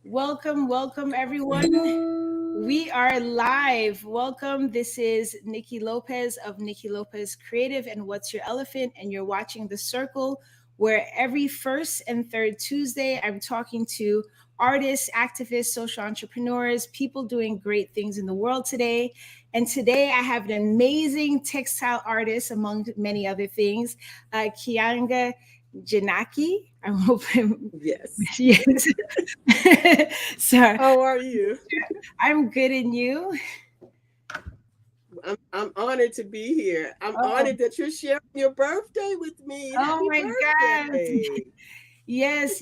Welcome, everyone. We are live. Welcome. This is Niki Lopez of Niki Lopez Creative and What's Your Elephant, and you're watching The Circle, where every first and third Tuesday, I'm talking to artists, activists, social entrepreneurs, people doing great things in the world today. And today I have an amazing textile artist, among many other things, Kianga Jinaki. I'm hoping. Yes. Yes. Sorry. How are you? I'm good, and you? I'm honored to be here. I'm honored that you're sharing your birthday with me. Oh Happy my birthday. God. Yes.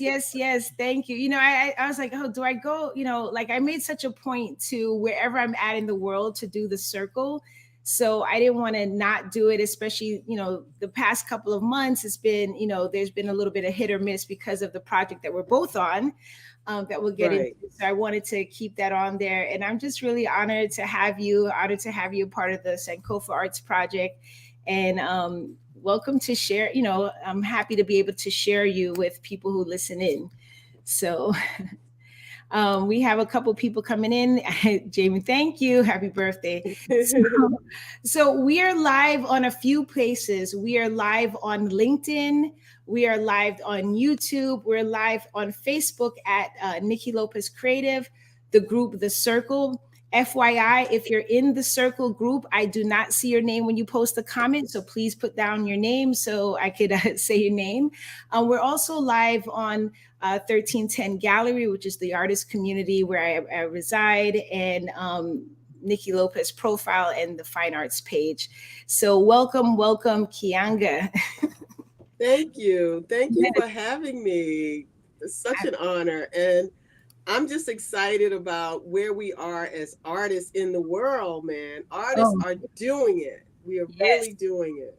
Thank you. I was like, oh, do I go? Like I made such a point to wherever I'm at in the world to do the circle. So I didn't want to not do it, especially, the past couple of months it's been, there's been a little bit of hit or miss because of the project that we're both on. That we'll get into. So I wanted to keep that on there. And I'm just really honored to have you a part of the Sankofa Arts Project. And welcome to share. I'm happy to be able to share you with people who listen in. So we have a couple people coming in. Jamie, thank you. Happy birthday. So we are live on a few places. We are live on LinkedIn. We are live on YouTube. We're live on Facebook at Niki Lopez Creative, the group, The Circle. FYI, if you're in the Circle group, I do not see your name when you post a comment, so please put down your name so I could say your name. We're also live on 1310 Gallery, which is the artist community where I reside, and Niki Lopez profile and the fine arts page. So welcome, Kianga. Thank you for having me. It's such an honor, and I'm just excited about where we are as artists in the world, man. Artists are doing it. We are really doing it.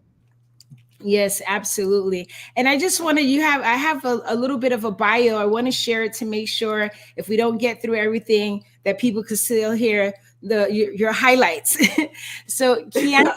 Yes, absolutely. And I just want to, I have a little bit of a bio. I want to share it to make sure if we don't get through everything that people could still hear your highlights. So Kianga,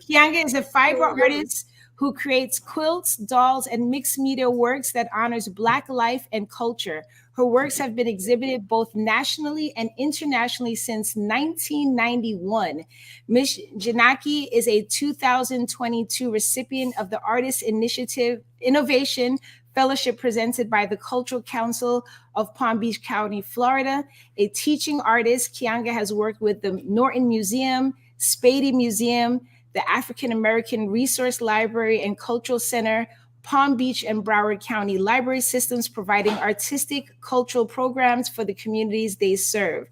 Kianga is a fiber artist who creates quilts, dolls, and mixed media works that honors Black life and culture. Her works have been exhibited both nationally and internationally since 1991. Ms. Jinaki is a 2022 recipient of the Artist Initiative Innovation Fellowship presented by the Cultural Council of Palm Beach County, Florida. A teaching artist, Kianga has worked with the Norton Museum, Spady Museum, the African American Resource Library and Cultural Center, Palm Beach and Broward County Library Systems, providing artistic cultural programs for the communities they serve.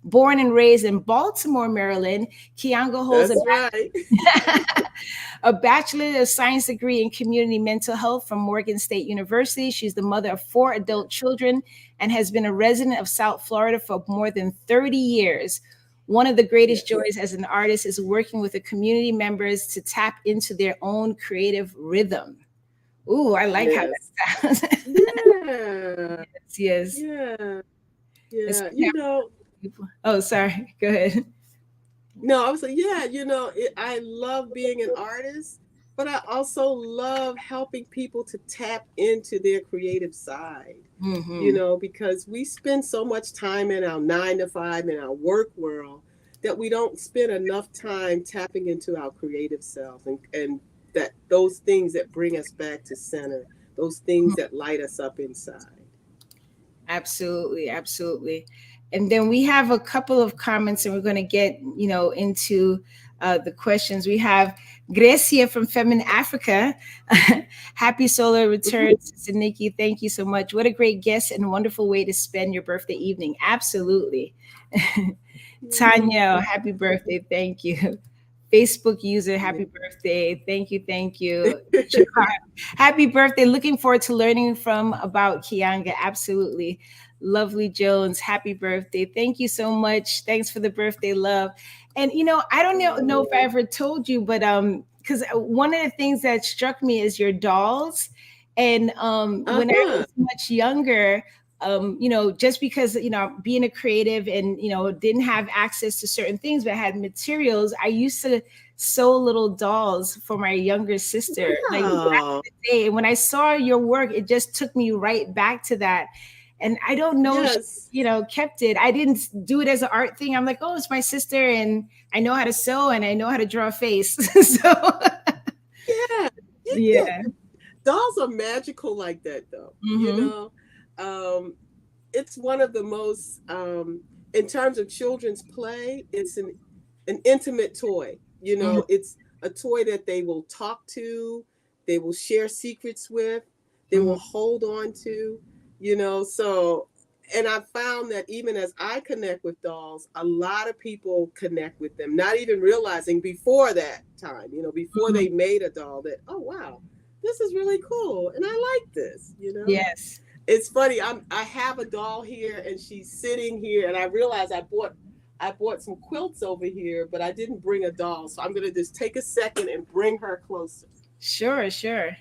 Born and raised in Baltimore, Maryland, Kianga holds a Bachelor of Science degree in Community Mental Health from Morgan State University. She's the mother of 4 adult children and has been a resident of South Florida for more than 30 years. One of the greatest joys as an artist is working with the community members to tap into their own creative rhythm. Ooh, I like how that sounds. Yes. Yeah. Oh, sorry. Go ahead. No, I was like, I love being an artist, but I also love helping people to tap into their creative side, because we spend so much time in our 9-to-5 in our work world that we don't spend enough time tapping into our creative self and that those things that bring us back to center, those things that light us up inside. Absolutely. And then we have a couple of comments and we're going to get, into the questions. We have Grecia from Feminine Africa. Happy solar return, Sister Niki. Thank you so much. What a great guest and wonderful way to spend your birthday evening. Absolutely. Tanya, happy birthday. Thank you. Facebook user, happy birthday. Thank you. Happy birthday. Looking forward to learning about Kianga. Absolutely. Lovely Jones, happy birthday. Thank you so much. Thanks for the birthday love. And, I don't know if I ever told you, but because one of the things that struck me is your dolls. And when I was much younger, just because, being a creative and, didn't have access to certain things, but I had materials, I used to sew little dolls for my younger sister. Like back in Wow. the day, and when I saw your work, it just took me right back to that. And I don't know if Yes. she, kept it. I didn't do it as an art thing. I'm like, oh, it's my sister, and I know how to sew and I know how to draw a face. So Yeah. Yeah. yeah. Dolls are magical like that, though. Hmm. Um, it's one of the most, in terms of children's play, it's an intimate toy. Hmm. It's a toy that they will talk to, they will share secrets with, they will Hmm. hold on to, so. And I found that even as I connect with dolls, a lot of people connect with them, not even realizing before that time, before Hmm. they made a doll, that, oh, wow, this is really cool. And I like this. Yes. It's funny. I have a doll here, and she's sitting here, and I realized I bought some quilts over here, but I didn't bring a doll, so I'm gonna just take a second and bring her closer. Sure, sure.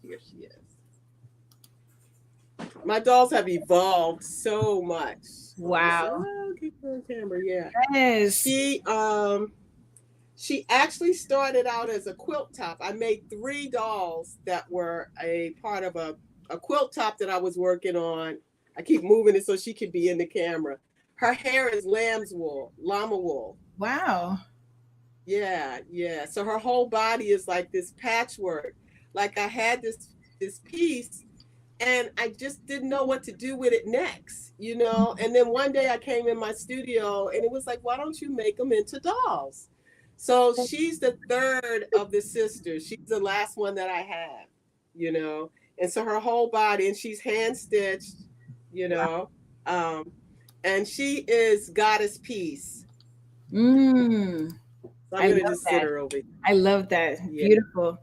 Here she is. My dolls have evolved so much. Hold on a second. Wow. Oh, keep her on camera. Yeah, Yes. she actually started out as a quilt top. I made 3 dolls that were a part of a quilt top that I was working on. I keep moving it so she could be in the camera. Her hair is lamb's wool, llama wool. Wow. Yeah, yeah. So her whole body is like this patchwork. Like I had this piece, and I just didn't know what to do with it next. And then one day I came in my studio, and it was like, why don't you make them into dolls? So she's the third of the sisters. She's the last one that I have. And so her whole body, and she's hand stitched, you know, um, and she is goddess peace. Mm, So I'm I gonna love just sit that. her over. I love that. Yeah. Beautiful.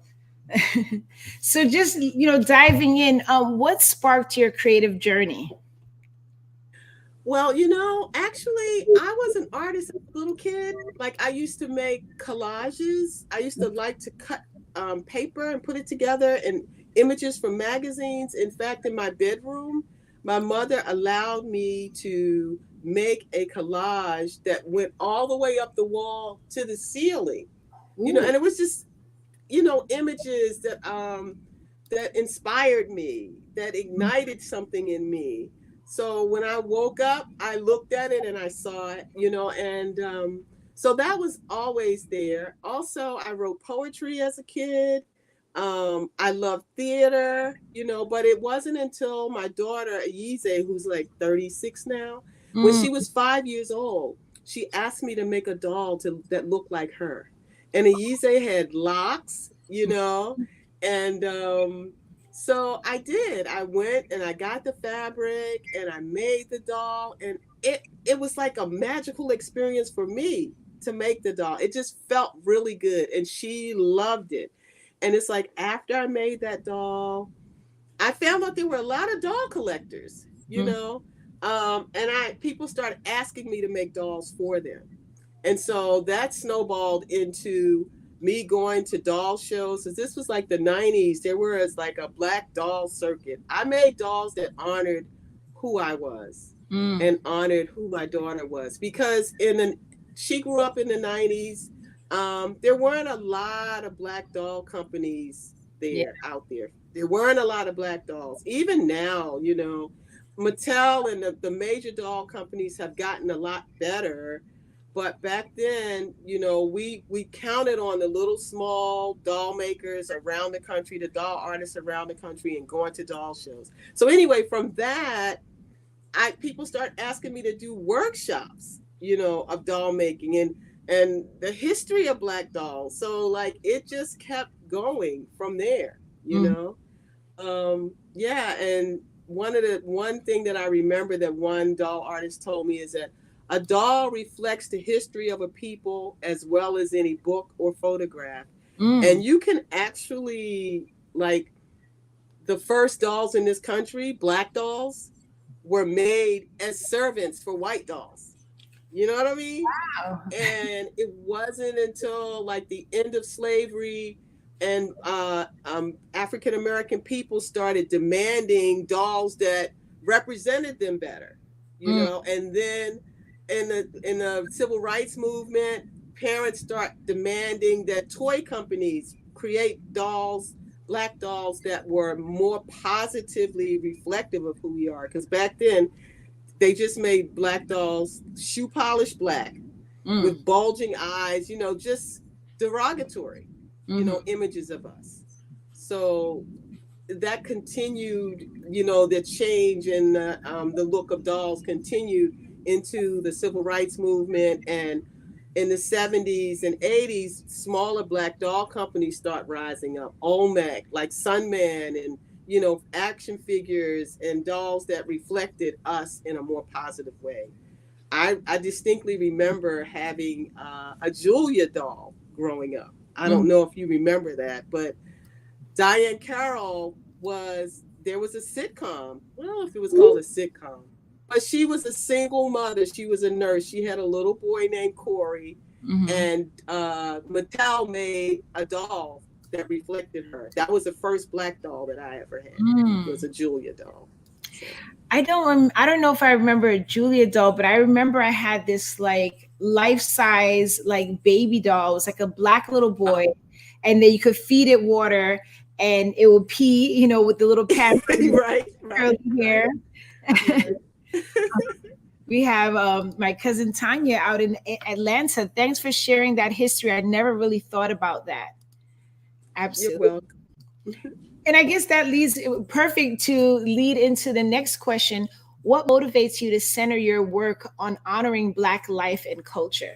So just, diving in, what sparked your creative journey? Well, actually, I was an artist as a little kid. Like I used to make collages. I used to like to cut paper and put it together and images from magazines. In fact, in my bedroom, my mother allowed me to make a collage that went all the way up the wall to the ceiling. Ooh. And it was just images that inspired me, that ignited something in me. So when I woke up, I looked at it and I saw it. And so that was always there. Also, I wrote poetry as a kid. I loved theater, but it wasn't until my daughter Ayize, who's like 36 now, when Mm. she was 5 years old, she asked me to make a doll that looked like her. And Ayize had locks, and so I did. I went and I got the fabric and I made the doll, and it was like a magical experience for me to make the doll. It just felt really good, and she loved it. And it's like after I made that doll, I found out there were a lot of doll collectors, Mm. and I people started asking me to make dolls for them. And so that snowballed into me going to doll shows. Cause this was like the 90s. There was like a black doll circuit. I made dolls that honored who I was Mm. and honored who my daughter was. Because she grew up in the 90s. There weren't a lot of black doll companies Yeah. out there. There weren't a lot of black dolls. Even now, Mattel and the major doll companies have gotten a lot better, but back then, we counted on the little small doll makers around the country, the doll artists around the country, and going to doll shows. So anyway, from that, people start asking me to do workshops, of doll making and the history of black dolls. So like it just kept going from there, you Mm. know. Yeah, and one thing that I remember that one doll artist told me is that a doll reflects the history of a people as well as any book or photograph. Mm. And you can actually, like, the first dolls in this country, black dolls, were made as servants for white dolls. You know what I mean? Wow. And it wasn't until like the end of slavery and African American people started demanding dolls that represented them better, you Mm, know. And then in the civil rights movement, parents start demanding that toy companies create dolls, black dolls, that were more positively reflective of who we are. Because back then they just made black dolls shoe polish black mm, with bulging eyes, you know, just derogatory, you mhm, know, images of us. So that continued, you know, the change in the look of dolls continued into the civil rights movement. And in the 70s and 80s, smaller black doll companies start rising up. Olmec, like Sunman, and, you know, action figures and dolls that reflected us in a more positive way. I distinctly remember having a Julia doll growing up. I don't mhm, know if you remember that, but Diane Carroll was, there was a sitcom. I don't know if it was called a sitcom, but she was a single mother. She was a nurse. She had a little boy named Corey, mhm. and Mattel made a doll that reflected her. That was the first black doll that I ever had. It was Mm. a Julia doll. So. I don't know if I remember Julia doll, but I remember I had this like life size like baby doll. It was like a black little boy, and then you could feed it water, and it would pee, you know, with the little pad Right, curly right, hair. right, right. We have my cousin Tanya out in Atlanta. Thanks for sharing that history. I never really thought about that. You're Absolutely. welcome. And I guess that leads perfect to lead into the next question. What motivates you to center your work on honoring Black life and culture?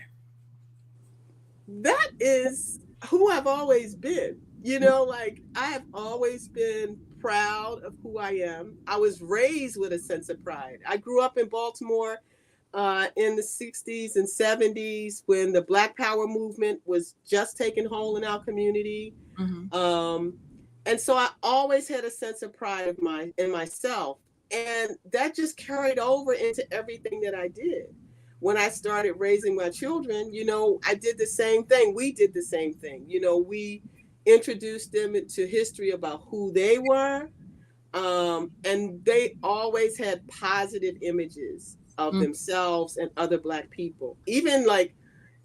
That is who I've always been. You know, like I have always been proud of who I am. I was raised with a sense of pride. I grew up in Baltimore in the 60s and 70s when the Black Power movement was just taking hold in our community. Mm-hmm. Um, and so I always had a sense of pride of my in myself, and that just carried over into everything that I did. When I started raising my children, you know, I did the same thing. We did the same thing. You know, we introduced them into history about who they were, and they always had positive images of themselves and other Black people. Even like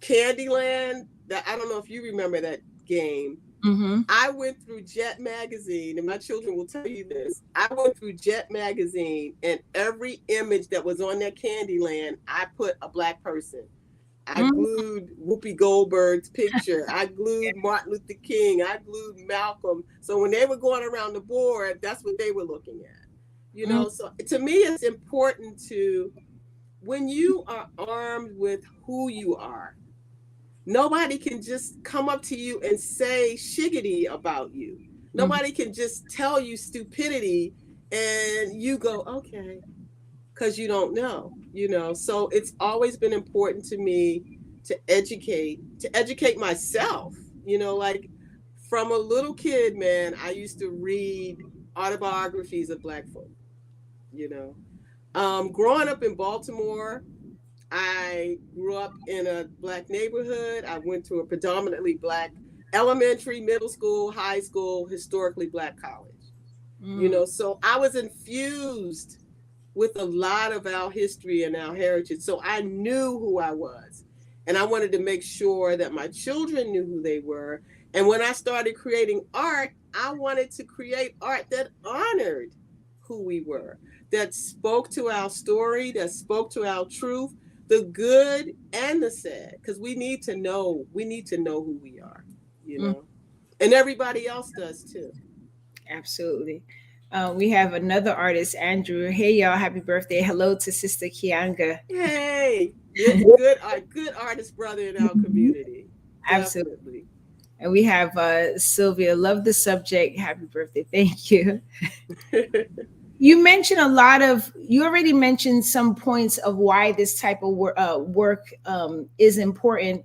Candyland, that I don't know if you remember that game. Mm-hmm. I went through Jet Magazine, and my children will tell you this. I went through Jet Magazine, and every image that was on that Candyland, I put a Black person. I Mm-hmm. glued Whoopi Goldberg's picture. I glued Martin Luther King. I glued Malcolm. So when they were going around the board, that's what they were looking at. You know, so to me, it's important to, when you are armed with who you are, nobody can just come up to you and say shiggity about you. Mm-hmm. Nobody can just tell you stupidity and you go, okay, because you don't know, you know. So it's always been important to me to educate myself, you know, like from a little kid, man, I used to read autobiographies of Black folk, you know. Growing up in Baltimore, I grew up in a Black neighborhood. I went to a predominantly Black elementary, middle school, high school, historically Black college. You Mm-hmm. know, so I was infused with a lot of our history and our heritage. So I knew who I was. And I wanted to make sure that my children knew who they were. And when I started creating art, I wanted to create art that honored who we were, that spoke to our story, that spoke to our truth, the good and the sad, because we need to know who we are, you Mm-hmm. know, and everybody else does too. Absolutely. We have another artist, Andrew. Hey, y'all. Happy birthday. Hello to Sister Kianga. Yay! Good artist brother in our Mhm. community. Absolutely. Definitely. And we have Sylvia. Love the subject. Happy birthday. Thank you. You mentioned a lot of, you already mentioned some points of why this type of work is important.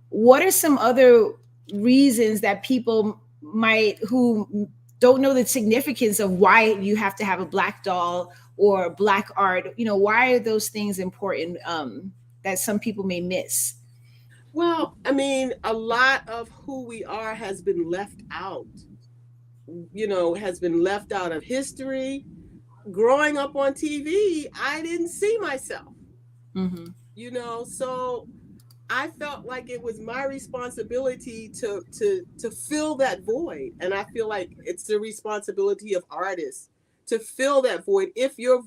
What are some other reasons that people might, who don't know the significance of why you have to have a Black doll or Black art, you know, why are those things important that some people may miss? Well, I mean, a lot of who we are has been left out, has been left out of history. Growing up on TV, I didn't see myself, Mm-hmm. so I felt like it was my responsibility to fill that void. And I feel like it's the responsibility of artists to fill that void. If you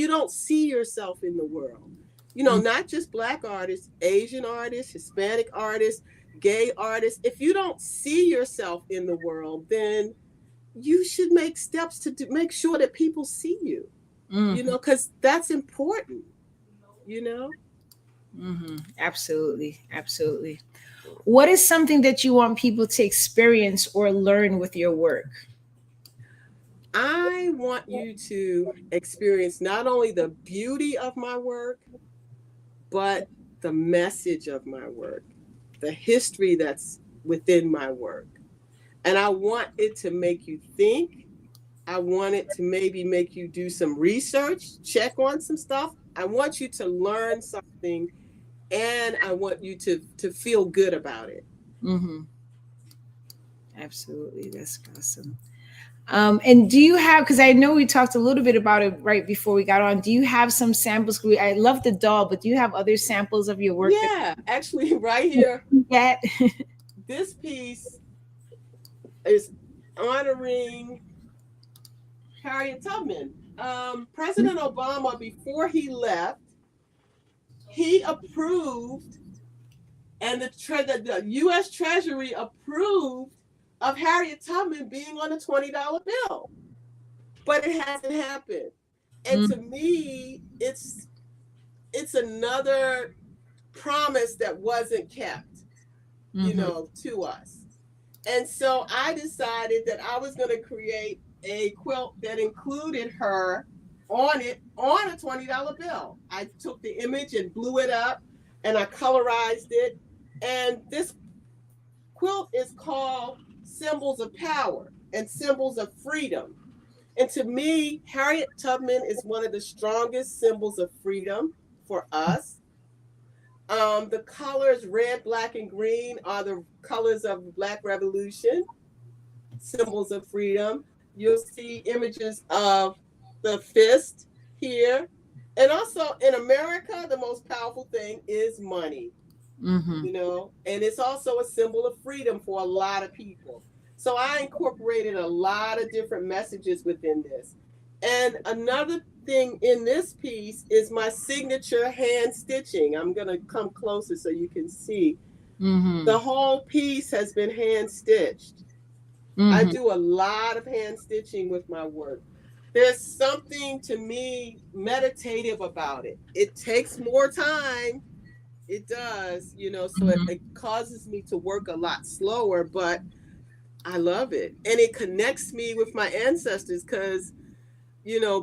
don't see yourself in the world, not just Black artists, Asian artists, Hispanic artists, gay artists, if you don't see yourself in the world, then you should make steps make sure that people see you, Mm-hmm. because that's important, you know. Mm-hmm. Absolutely. Absolutely. What is something that you want people to experience or learn with your work? I want you to experience not only the beauty of my work, but the message of my work, the history that's within my work. And I want it to make you think. I want it to maybe make you do some research, check on some stuff. I want you to learn something, and I want you to feel good about it. Mm-hmm. Absolutely. That's awesome. And do you have, because I know we talked a little bit about it right before we got on, do you have some samples? I love the doll, but do you have other samples of your work that Yeah, actually, right here, you get? this piece is honoring Harriet Tubman. President Obama, before he left, he approved, and the U.S. Treasury approved of Harriet Tubman being on a $20 bill, but it hasn't happened. And to me, it's another promise that wasn't kept, Mm-hmm. to us. And so I decided that I was going to create a quilt that included her on it on a $20 bill. I took the image and blew it up and I colorized it. And this quilt is called Symbols of Power and Symbols of Freedom. And to me, Harriet Tubman is one of the strongest symbols of freedom for us. The colors red, black, and green are the colors of the Black Revolution, symbols of freedom. You'll see images of the fist here. And also in America, the most powerful thing is money, Mm-hmm. and it's also a symbol of freedom for a lot of people. So I incorporated a lot of different messages within this. And another thing in this piece is my signature hand stitching. I'm going to come closer so you can see. Mm-hmm. The whole piece has been hand stitched. I Mm-hmm. do a lot of hand stitching with my work. There's something to me meditative about it. It takes more time. It does, so Mm-hmm. it causes me to work a lot slower, but I love it. And it connects me with my ancestors because,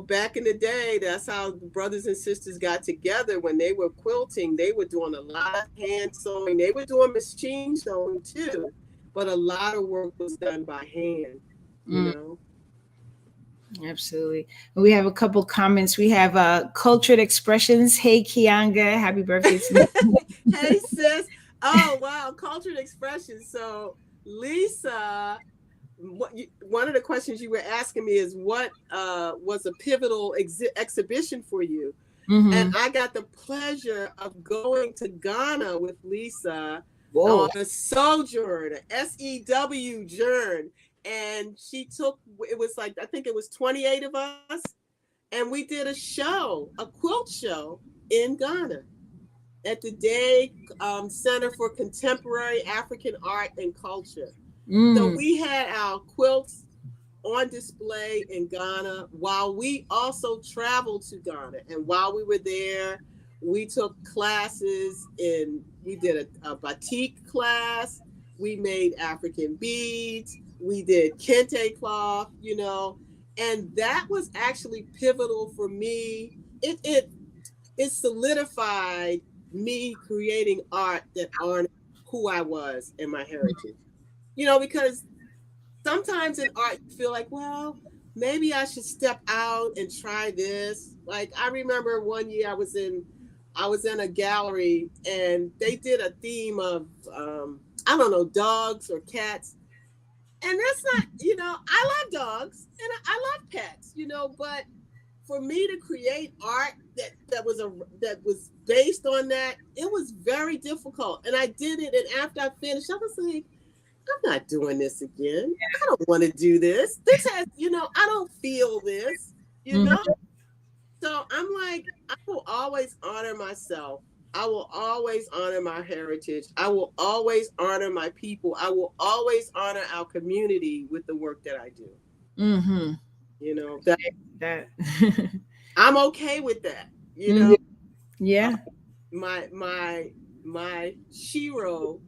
back in the day, that's how the brothers and sisters got together when they were quilting. They were doing a lot of hand sewing. They were doing machine sewing too, but a lot of work was done by hand, you Mm, know. absolutely. We have a couple comments. We have cultured expressions. Hey Kianga, happy birthday to me. Hey, sis. Oh, wow. Cultural expression. So, Lisa, one of the questions you were asking me is what was a pivotal exhibition for you? And Mm-hmm. I got the pleasure of going to Ghana with Lisa Whoa. on a sojourn, a SEW journey. And it was like, I think it was 28 of us. And we did a quilt show in Ghana at the Day Center for Contemporary African Art and Culture. So Mm. we had our quilts on display in Ghana while we also traveled to Ghana. And while we were there, we took classes we did a batik class, we made African beads, we did kente cloth, and that was actually pivotal for me. It solidified me creating art that honored who I was and my heritage. Because sometimes in art you feel like, well, maybe I should step out and try this. Like I remember one year I was in I was in a gallery and they did a theme of, I don't know, dogs or cats. And that's not, I love dogs and I love cats, but for me to create art that was based on that, it was very difficult. And I did it, and after I finished, I was like, I'm not doing this again. I don't want to do this. This has, I don't feel this, So I'm like, I will always honor myself. I will always honor my heritage. I will always honor my people. I will always honor our community with the work that I do. Mm-hmm. That I'm okay with that. Yeah. My shiro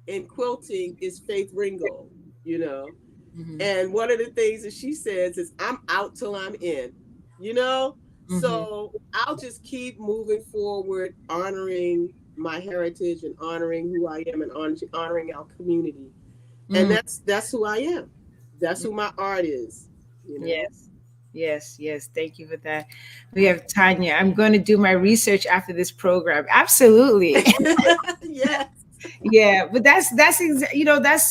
in quilting is Faith Ringo. Mm-hmm. And one of the things that she says is, I'm out till I'm in. Mm-hmm. So I'll just keep moving forward, honoring my heritage and honoring who I am and honoring our community. And that's who I am. That's who my art is. Yes. Thank you for that. We have Tanya. I'm going to do my research after this program. Absolutely. Yes. Yeah, but that's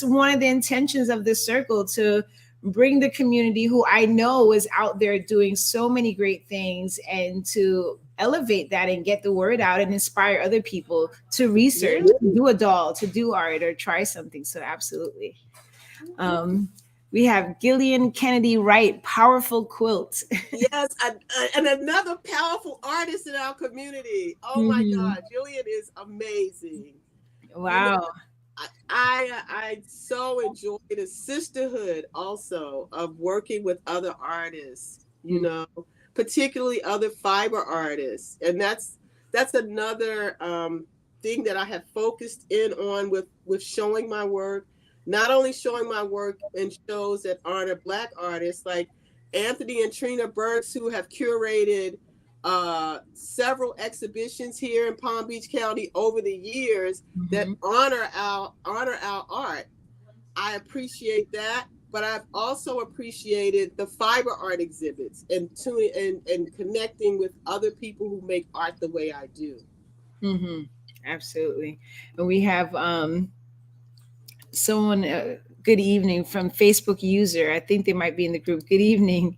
one of the intentions of this circle, to bring the community who I know is out there doing so many great things, and to elevate that and get the word out and inspire other people to research, to do a doll, to do art, or try something. So absolutely. We have Gillian Kennedy Wright, powerful quilt. Yes, and another powerful artist in our community. Oh my God, Gillian is amazing. Wow. I so enjoy the sisterhood also of working with other artists, particularly other fiber artists. And that's another thing that I have focused in on with showing my work, not only showing my work in shows that honor Black artists like Anthony and Trina Burks, who have curated several exhibitions here in Palm Beach County over the years that honor our art. I appreciate that, but I've also appreciated the fiber art exhibits and connecting with other people who make art the way I do. Absolutely. And we have someone, good evening, from Facebook user. I think they might be in the group. Good evening.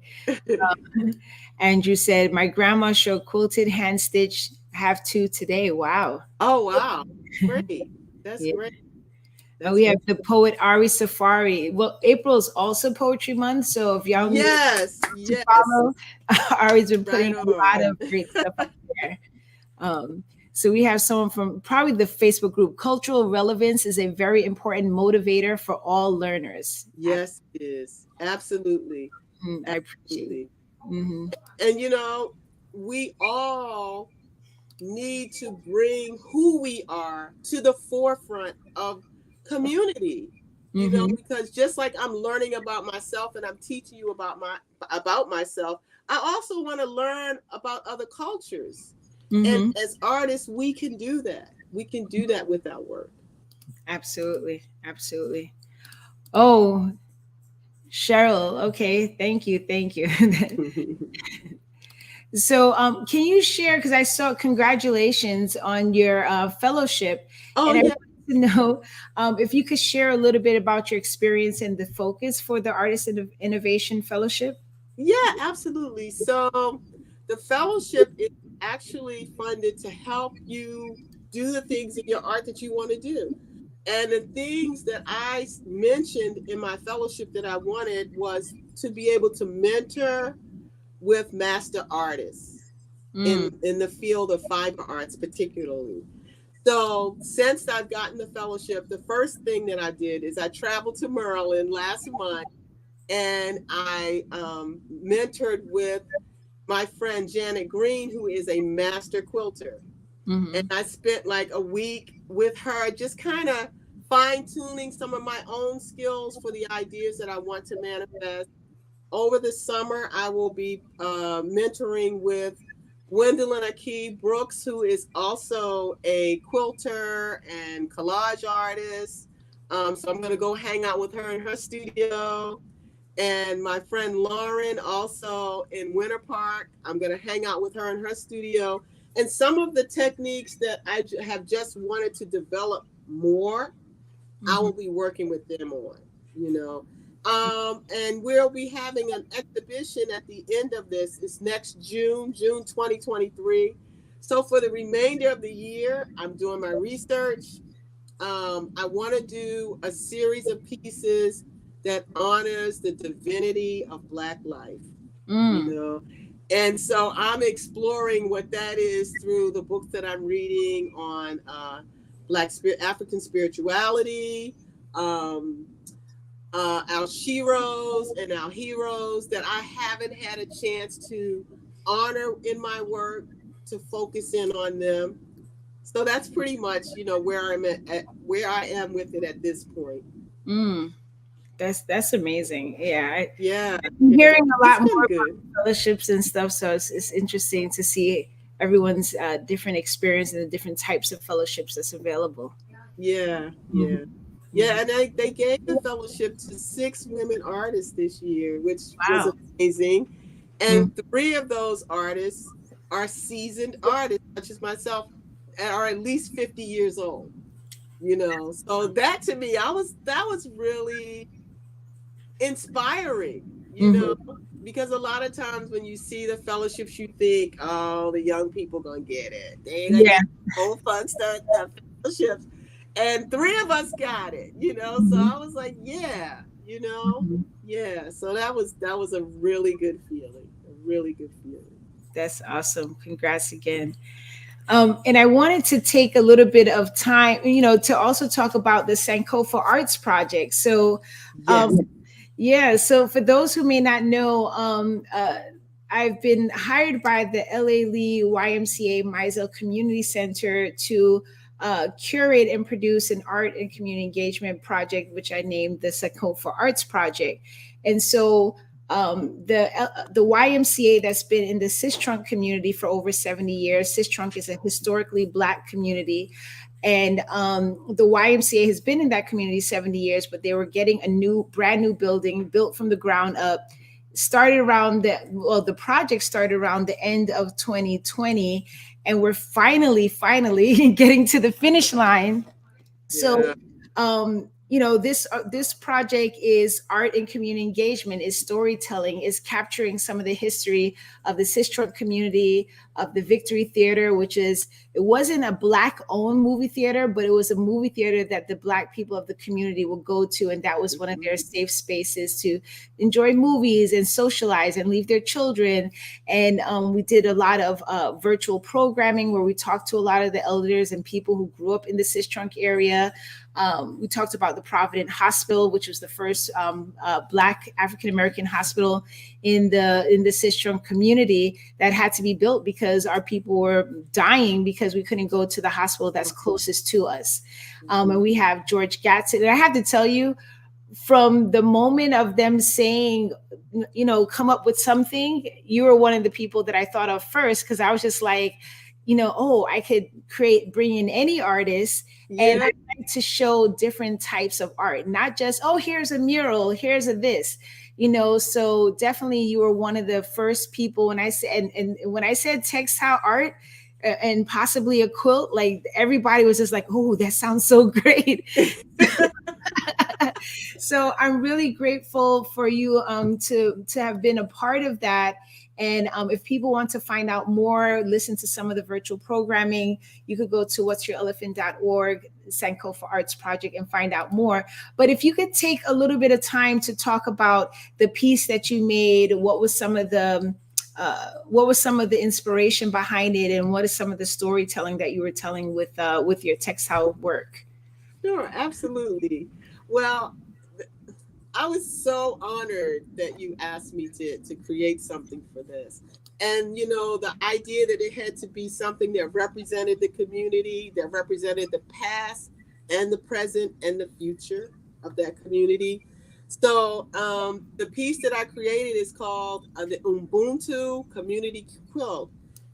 Andrew said, my grandma showed quilted hand stitch, have two today. Wow. Oh, wow. Great. That's great. And we have the poet Ari Safari. Well, April is also Poetry Month, so if y'all need to follow, Ari's been putting a lot of great stuff up there. So we have someone from probably the Facebook group. Cultural relevance is a very important motivator for all learners. Yes, it is. Absolutely. I appreciate it. And we all need to bring who we are to the forefront of community. Because just like I'm learning about myself and I'm teaching you about myself, I also want to learn about other cultures. And as artists, we can do that. We can do that with our work. Absolutely. Oh, Cheryl. Okay. Thank you. So can you share, because I saw congratulations on your fellowship. Oh, and I yeah. wanted to know if you could share a little bit about your experience and the focus for the Artist Innovation Fellowship. Yeah, absolutely. So the fellowship is actually funded to help you do the things in your art that you want to do. And the things that I mentioned in my fellowship that I wanted was to be able to mentor with master artists in the field of fiber arts particularly. So since I've gotten the fellowship, the first thing that I did is I traveled to Maryland last month, and I mentored with my friend Janet Green, who is a master quilter. And I spent like a week with her just kind of fine-tuning some of my own skills for the ideas that I want to manifest. Over the summer, I will be mentoring with Gwendolyn Akee Brooks, who is also a quilter and collage artist. So I'm going to go hang out with her in her studio. And my friend Lauren, also in Winter Park, I'm going to hang out with her in her studio. And some of the techniques that have just wanted to develop more, I Mhm. will be working with them on, you know. And we'll be having an exhibition at the end of this. It's next June 2023. So for the remainder of the year, I'm doing my research. I want to do a series of pieces that honors the divinity of Black life, you Mm. know. And so I'm exploring what that is through the books that I'm reading on African spirituality, um, our sheroes and our heroes that I haven't had a chance to honor in my work, to focus in on them. So that's pretty much, where I'm where I am with it at this point. Mm. That's amazing. Yeah, Yeah, I'm yeah, hearing a it's lot been more good. about fellowships and stuff, so it's interesting to see everyone's different experience and the different types of fellowships that's available. Yeah, Mhm. yeah. Yeah, Mhm. and they gave the fellowship to 6 women artists this year, which was Wow. amazing. And Mm. three of those artists are seasoned artists, such as myself, and are at least 50 years old. So that to me, that was really inspiring, Mhm. because a lot of times when you see the fellowships, you think, oh, the young people gonna get it. They ain't gonna Yeah. get old folks the fellowships. And three of us got it. So Mhm. I was like, Mhm. yeah. So that was a really good feeling. A really good feeling. That's awesome. Congrats again. And I wanted to take a little bit of time, to also talk about the Sankofa Arts Project. So, Yes. um, yeah, so for those who may not know, I've been hired by the LA Lee YMCA Mizell Community Center to curate and produce an art and community engagement project, which I named the Sankofa Arts Project. And so the YMCA that's been in the Sistrunk community for over 70 years. Sistrunk is a historically Black community, and the YMCA has been in that community 70 years, but they were getting a brand new building built from the ground up. The project started around the end of 2020, and we're finally getting to the finish line. Yeah. So, this project is art and community engagement, is storytelling, is capturing some of the history of the Sistrunk community, of the Victory Theater, which is, it wasn't a Black owned movie theater, but it was a movie theater that the Black people of the community would go to, and that was one of Mhm. their safe spaces to enjoy movies and socialize and leave their children. And we did a lot of virtual programming where we talked to a lot of the elders and people who grew up in the Sistrunk area. We talked about the Provident Hospital, which was the first Black African American hospital in the Sistrunk community that had to be built because our people were dying because we couldn't go to the hospital that's closest to us. And Mhm. we have George Gatson. And I have to tell you, from the moment of them saying, come up with something, you were one of the people that I thought of first, because I was just like, oh, I could bring in any artist, and Yeah. I like to show different types of art, not just, oh, here's a mural, here's a this. So definitely you were one of the first people when I said, and when I said textile art, and possibly a quilt, like everybody was just like, oh, that sounds so great. So I'm really grateful for you, to have been a part of that. And if people want to find out more, listen to some of the virtual programming, you could go to what'syourelephant.org, Sankofa Arts Project, and find out more. But if you could take a little bit of time to talk about the piece that you made, what was some of the inspiration behind it, and what is some of the storytelling that you were telling with your textile work? Sure, absolutely. Well, I was so honored that you asked me to create something for this. And the idea that it had to be something that represented the community, that represented the past and the present and the future of that community. So the piece that I created is called the Umbuntu Community Quilt.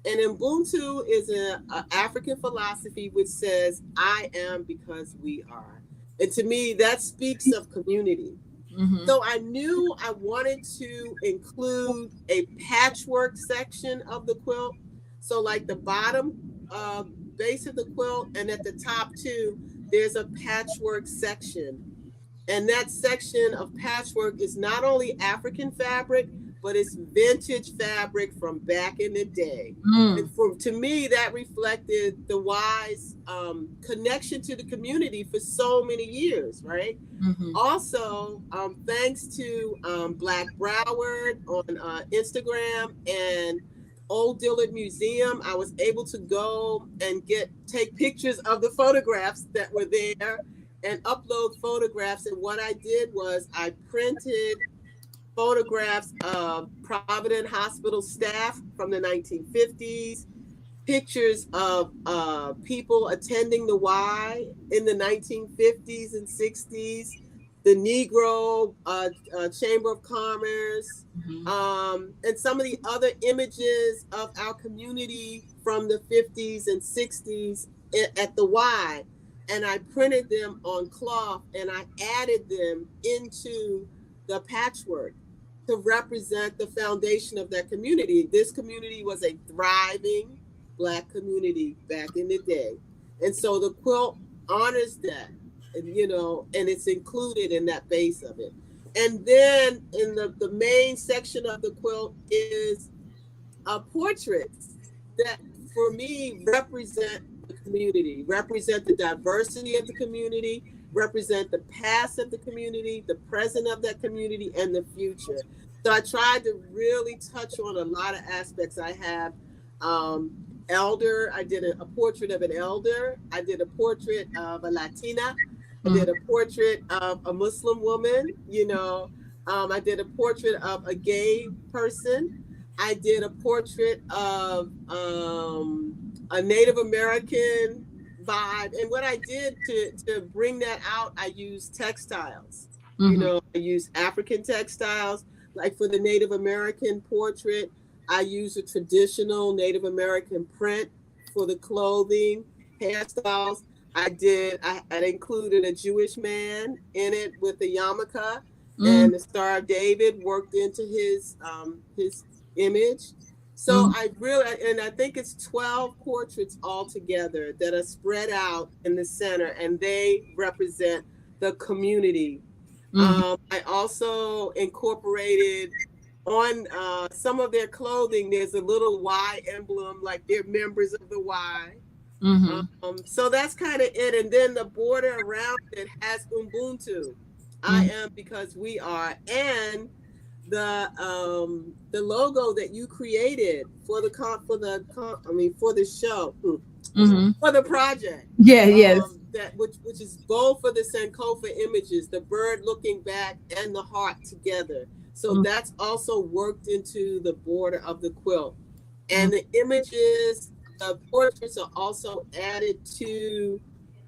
And Ubuntu is a African philosophy which says, I am because we are. And to me, that speaks of community. Mm-hmm. So I knew I wanted to include a patchwork section of the quilt. So like the bottom base of the quilt, and at the top too, there's a patchwork section. And that section of patchwork is not only African fabric, but it's vintage fabric from back in the day. And to me, that reflected the wise connection to the community for so many years, right? Also, thanks to Black Broward on Instagram and Old Dillard Museum, I was able to go and take pictures of the photographs that were there and upload photographs. And what I did was I printed photographs of Providence Hospital staff from the 1950s, pictures of people attending the Y in the 1950s and 60s, the Negro Chamber of Commerce, and some of the other images of our community from the 50s and 60s at the Y. And I printed them on cloth and I added them into the patchwork to represent the foundation of that community. This community was a thriving Black community back in the day. And so the quilt honors that, and it's included in that base of it. And then in the main section of the quilt is portraits that for me represent the community, represent the diversity of the community, represent the past of the community, the present of that community, and the future. So I tried to really touch on a lot of aspects. I have elder, I did a portrait of an elder, I did a portrait of a Latina, I did a portrait of a Muslim woman, I did a portrait of a gay person. I did a portrait of a Native American vibe. And what I did to bring that out, I used textiles. I used African textiles. Like for the Native American portrait, I used a traditional Native American print for the clothing, hairstyles. I included a Jewish man in it with the yarmulke, and the Star of David worked into his image. So I think it's 12 portraits altogether that are spread out in the center, and they represent the community. I also incorporated on some of their clothing, there's a little Y emblem, like they're members of the Y. So that's kind of it. And then the border around it has Ubuntu. I am because we are. And the logo that you created for the show, for the project. Yes. Which is both for the Sankofa images, the bird looking back and the heart together. So that's also worked into the border of the quilt. And the images, the portraits are also added to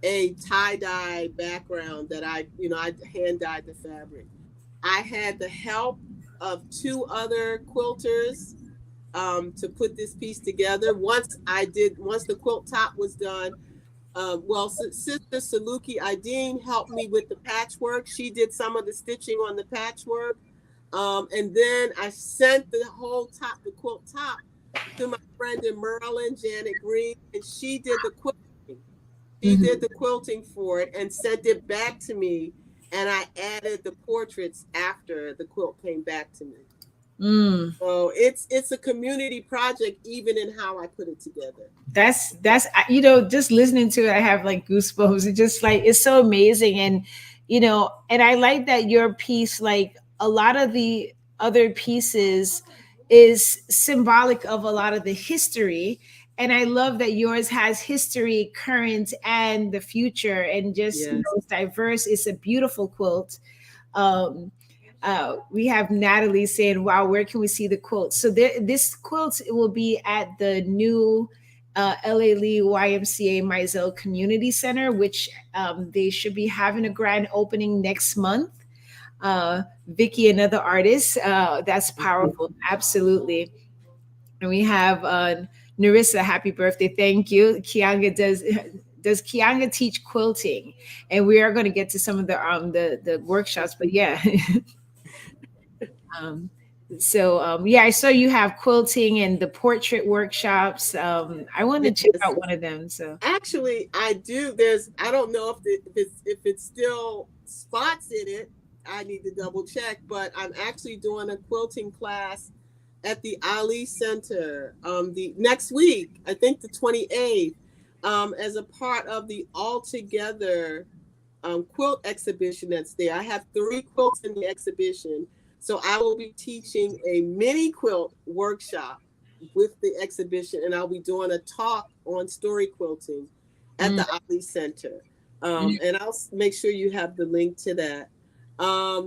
a tie-dye background that I hand dyed the fabric. I had the help of 2 other quilters to put this piece together. Once the quilt top was done, Sister Saluki Ideen helped me with the patchwork. She did some of the stitching on the patchwork. And then I sent the quilt top to my friend in Maryland, Janet Green, and she did the quilting. She did the quilting for it and sent it back to me. And I added the portraits after the quilt came back to me. So it's a community project, even in how I put it together. That's just listening to it, I have like goosebumps. It's just like, it's so amazing. And and I like that your piece, like a lot of the other pieces, is symbolic of a lot of the history. And I love that yours has history, current, and the future, and just it's diverse. It's a beautiful quilt. We have Natalie saying, "Wow, where can we see the quilt?" So this quilt will be at the new LA Lee YMCA Mizell Community Center, which they should be having a grand opening next month. Vicky, another artist, that's powerful, absolutely. And we have Narissa, happy birthday, thank you. Kianga does Kianga teach quilting? And we are going to get to some of the workshops, but yeah. So yeah, I saw you have quilting and the portrait workshops. I want to check Yes. out one of them. So Actually, I do. I don't know if it's still spots in it. I need to double check, but I'm actually doing a quilting class at the Ali Center the next week. I think the 28th, as a part of the All Together quilt exhibition that's there. I have 3 quilts in the exhibition, so I will be teaching a mini quilt workshop with the exhibition, and I'll be doing a talk on story quilting at mm, the Ali Center. mm, And I'll make sure you have the link to that.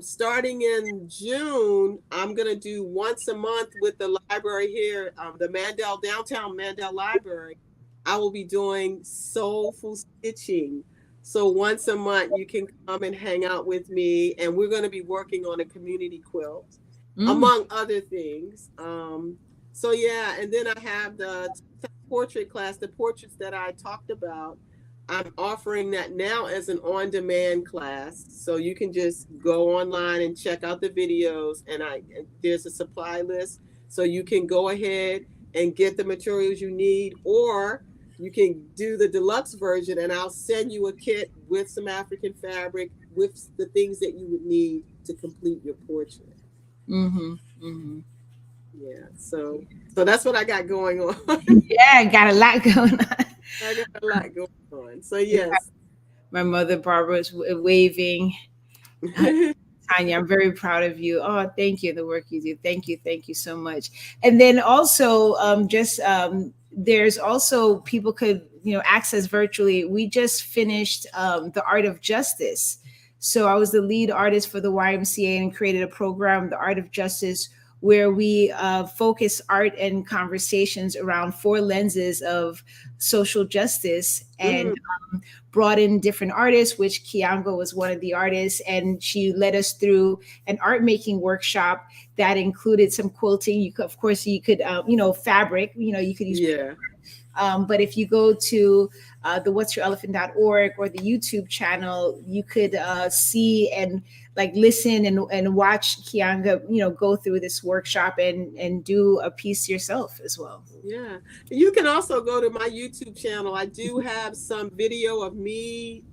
Starting in June, I'm gonna do once a month with the library here, the Mandel downtown Mandel Library. I will be doing soulful stitching. So once a month, you can come and hang out with me, and we're going to be working on a community quilt, mm. among other things. So yeah, and then I have the portrait class, the portraits that I talked about. I'm offering that now as an on-demand class, so you can just go online and check out the videos. And there's a supply list, so you can go ahead and get the materials you need, or you can do the deluxe version, and I'll send you a kit with some African fabric with the things that you would need to complete your portrait. Mm-hmm. Mm-hmm. Yeah, so that's what I got going on. Yeah, got a lot going on. I got a lot going on. So yes. My mother Barbara is waving. Uh, Tanya, I'm very proud of you. Oh, thank you. The work you do. Thank you so much. And then also, just there's also people could access virtually. We just finished the Art of Justice. So I was the lead artist for the YMCA and created a program, the Art of Justice, where we focus art and conversations around 4 lenses of social justice and Mhm. brought in different artists, which Kianga was one of the artists, and she led us through an art making workshop that included some quilting. You could, of course, you could, fabric. You could use. Yeah. But if you go to the what'syourelephant.org or the YouTube channel, you could see and like listen and watch Kianga, go through this workshop and do a piece yourself as well. Yeah. You can also go to my YouTube channel. I do have some video of me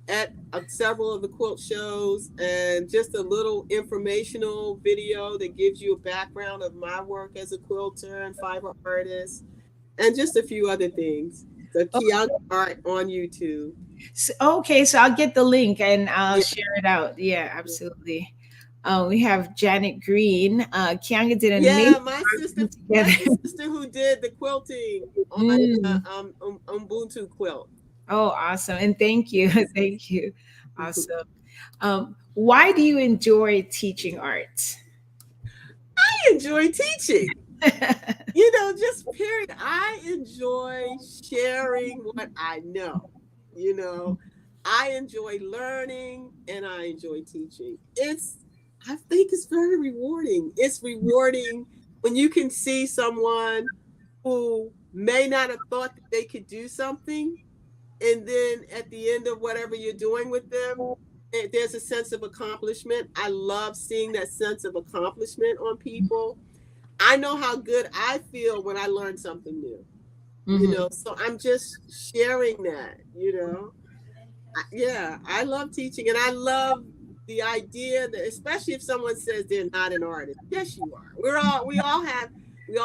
at several of the quilt shows, and just a little informational video that gives you a background of my work as a quilter and fiber artist, and just a few other things. So Kianga Art on YouTube. So, okay, so I'll get the link and I'll Yeah. share it out. Yeah, absolutely. We have Janet Green. Kianga did an Yeah, amazing art put that's together. the sister who did the quilting on the Mm. Umbuntu quilt. Oh, awesome. And thank you. Thank you. Awesome. Why do you enjoy teaching art? I enjoy teaching. Just period. I enjoy sharing what I know. You know, I enjoy learning and I enjoy teaching. I think it's very rewarding. It's rewarding when you can see someone who may not have thought that they could do something, and then at the end of whatever you're doing with them, there's a sense of accomplishment. I love seeing that sense of accomplishment on people. I know how good I feel when I learn something new, Hmm. so I'm just sharing that, yeah, I love teaching, and I love the idea that, especially if someone says they're not an artist. Yes, you are. We all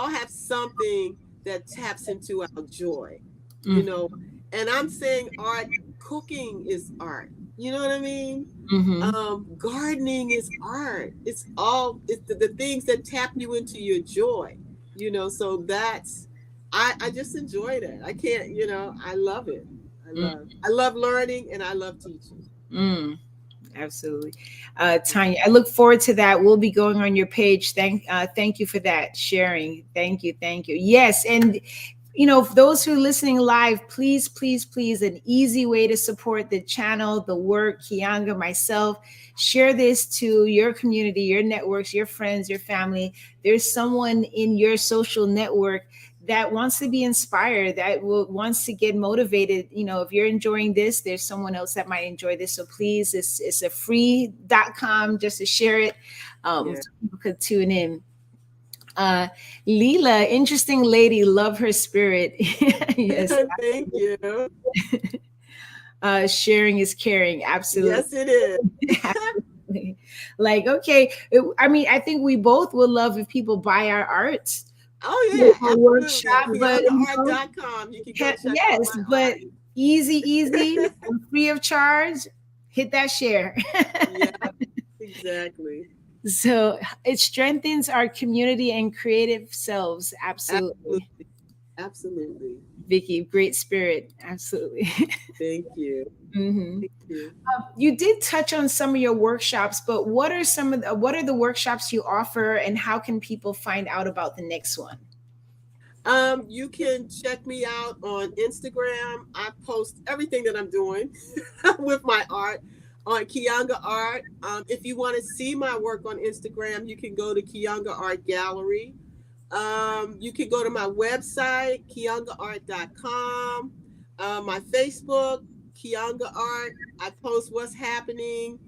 have something that taps into our joy, you know, and I'm saying art, cooking is art. You know what I mean? Hmm. Gardening is art. It's the things that tap you into your joy, so I just enjoy that. I can't, I love it. I love learning and I love teaching. Mm. Absolutely. Tanya, I look forward to that. We'll be going on your page. Thank you for that sharing. Thank you. Yes, and for those who are listening live, please, please, please, an easy way to support the channel, the work, Kianga, myself, share this to your community, your networks, your friends, your family. There's someone in your social network that wants to be inspired, wants to get motivated. If you're enjoying this, there's someone else that might enjoy this. So please, it's a free.com just to share it, Yeah. so people could tune in. uh Leela, interesting lady, love her spirit. Yes. Thank you. Sharing is caring, absolutely. Yes, it is. Absolutely. Like, okay, I mean, I think we both would love if people buy our art, Oh yeah, a absolutely. workshop, but KiangaArt.com. You can go check out yes, my but art. easy and free of charge. Hit that share. Yeah, exactly. So it strengthens our community and creative selves. Absolutely. Absolutely. Absolutely. Vicky, great spirit. Absolutely. Thank you. Hmm. Thank you. You did touch on some of your workshops, but what are the workshops you offer, and how can people find out about the next one? You can check me out on Instagram. I post everything that I'm doing with my art on Kianga Art. If you want to see my work on Instagram, you can go to Kianga Art Gallery. You can go to my website, kiangaart.com. My Facebook, Kianga Art. I post what's happening.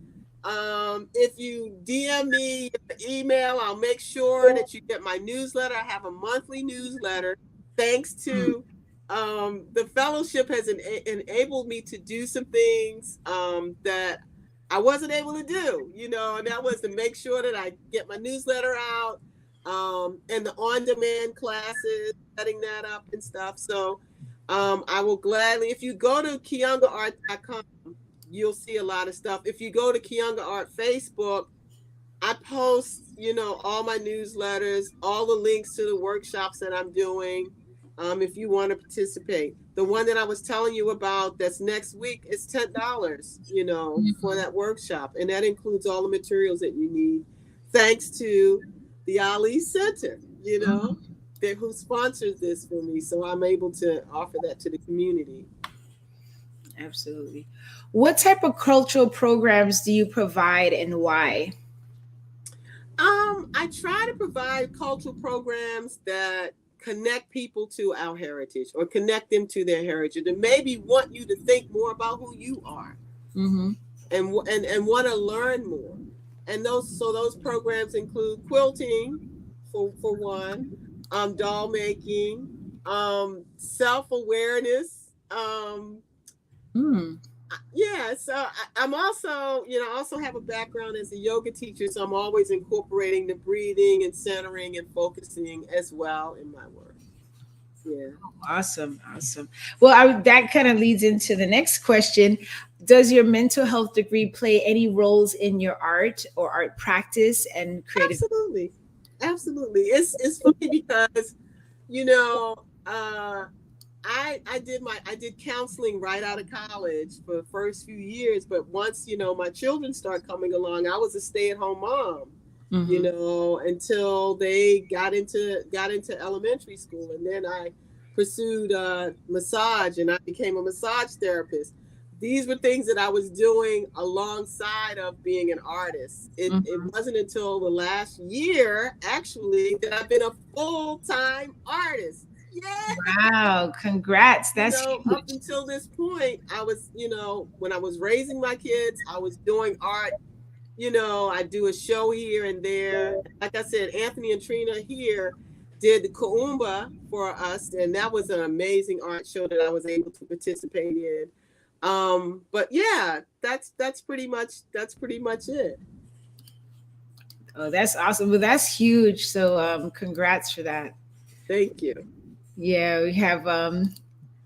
If you DM me your email, I'll make sure that you get my newsletter. I have a monthly newsletter. Thanks to the fellowship has enabled me to do some things that I wasn't able to do, and that was to make sure that I get my newsletter out, and the on-demand classes, setting that up and stuff. So I will gladly, if you go to kiangaart.com, you'll see a lot of stuff. If you go to Kianga Art Facebook, I post, all my newsletters, all the links to the workshops that I'm doing. If you want to participate, the one that I was telling you about that's next week is $10, for that workshop, and that includes all the materials that you need. Thanks to the Ali Center, who sponsors this for me, so I'm able to offer that to the community. Absolutely. What type of cultural programs do you provide, and why? I try to provide cultural programs that connect people to our heritage or connect them to their heritage and maybe want you to think more about who you are, Mm-hmm. and want to learn more. And those programs include quilting for one, doll making, self-awareness, Mm. yeah, so I'm also, I also have a background as a yoga teacher, so I'm always incorporating the breathing and centering and focusing as well in my work. Yeah. Awesome, awesome. Well, that kind of leads into the next question. Does your mental health degree play any roles in your art or art practice and creative? Absolutely. Absolutely. It's funny because, you know, uh I did counseling right out of college for the first few years, but once, my children start coming along, I was a stay-at-home mom, Mm-hmm. until they got into elementary school, and then I pursued massage, and I became a massage therapist. These were things that I was doing alongside of being an artist. It Mm-hmm. wasn't until the last year, actually, that I've been a full-time artist. Yeah. Wow, congrats. That's Up huge. until this point, I was, when I was raising my kids, I was doing art. I do a show here and there. Like I said, Anthony and Trina here did the Kaumba for us, and that was an amazing art show that I was able to participate in. But yeah, that's pretty much it. Oh, that's awesome. Well, that's huge. So congrats for that. Thank you. Yeah, we have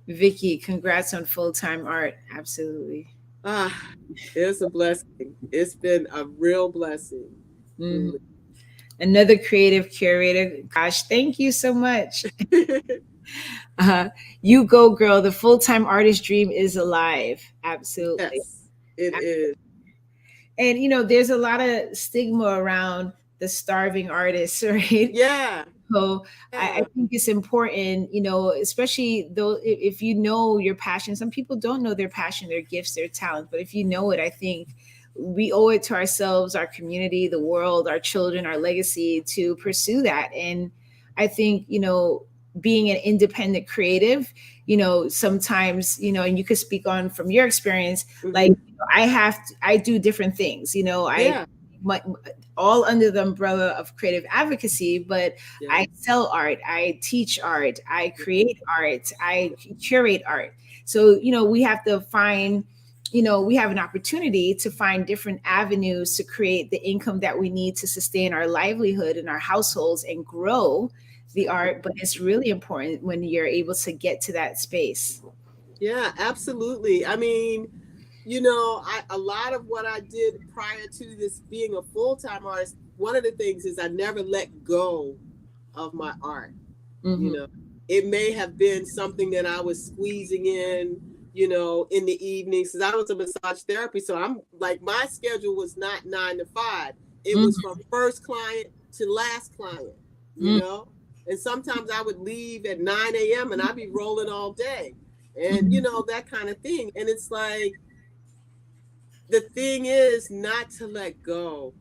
Vicky, congrats on full-time art. Absolutely. Ah, it's a blessing. It's been a real blessing. Mhm. Really. Another creative curator. Gosh, thank you so much. Uh, you go, girl. The full-time artist dream is alive. Absolutely. Yes, it is. And there's a lot of stigma around the starving artists, right? Yeah, So I yeah, think it's important, especially though if you know your passion. Some people don't know their passion, their gifts, their talent, but if you know it, I think we owe it to ourselves, our community, the world, our children, our legacy to pursue that. And I think, being an independent creative, sometimes, and you could speak on from your experience, like I do different things, Yeah. my, all under the umbrella of creative advocacy, but Yeah. I sell art, I teach art, I create art, I curate art. So, we have to find, we have an opportunity to find different avenues to create the income that we need to sustain our livelihood and our households and grow the art. But it's really important when you're able to get to that space. Yeah, absolutely. I mean, a lot of what I did prior to this being a full-time artist, one of the things is I never let go of my art. You know, it may have been something that I was squeezing in the evenings, because I was a massage therapy. So I'm like, my schedule was not 9 to 5. It was from first client to last client, and sometimes I would leave at 9 a.m. and I'd be rolling all day, and that kind of thing. And it's like, the thing is not to let go.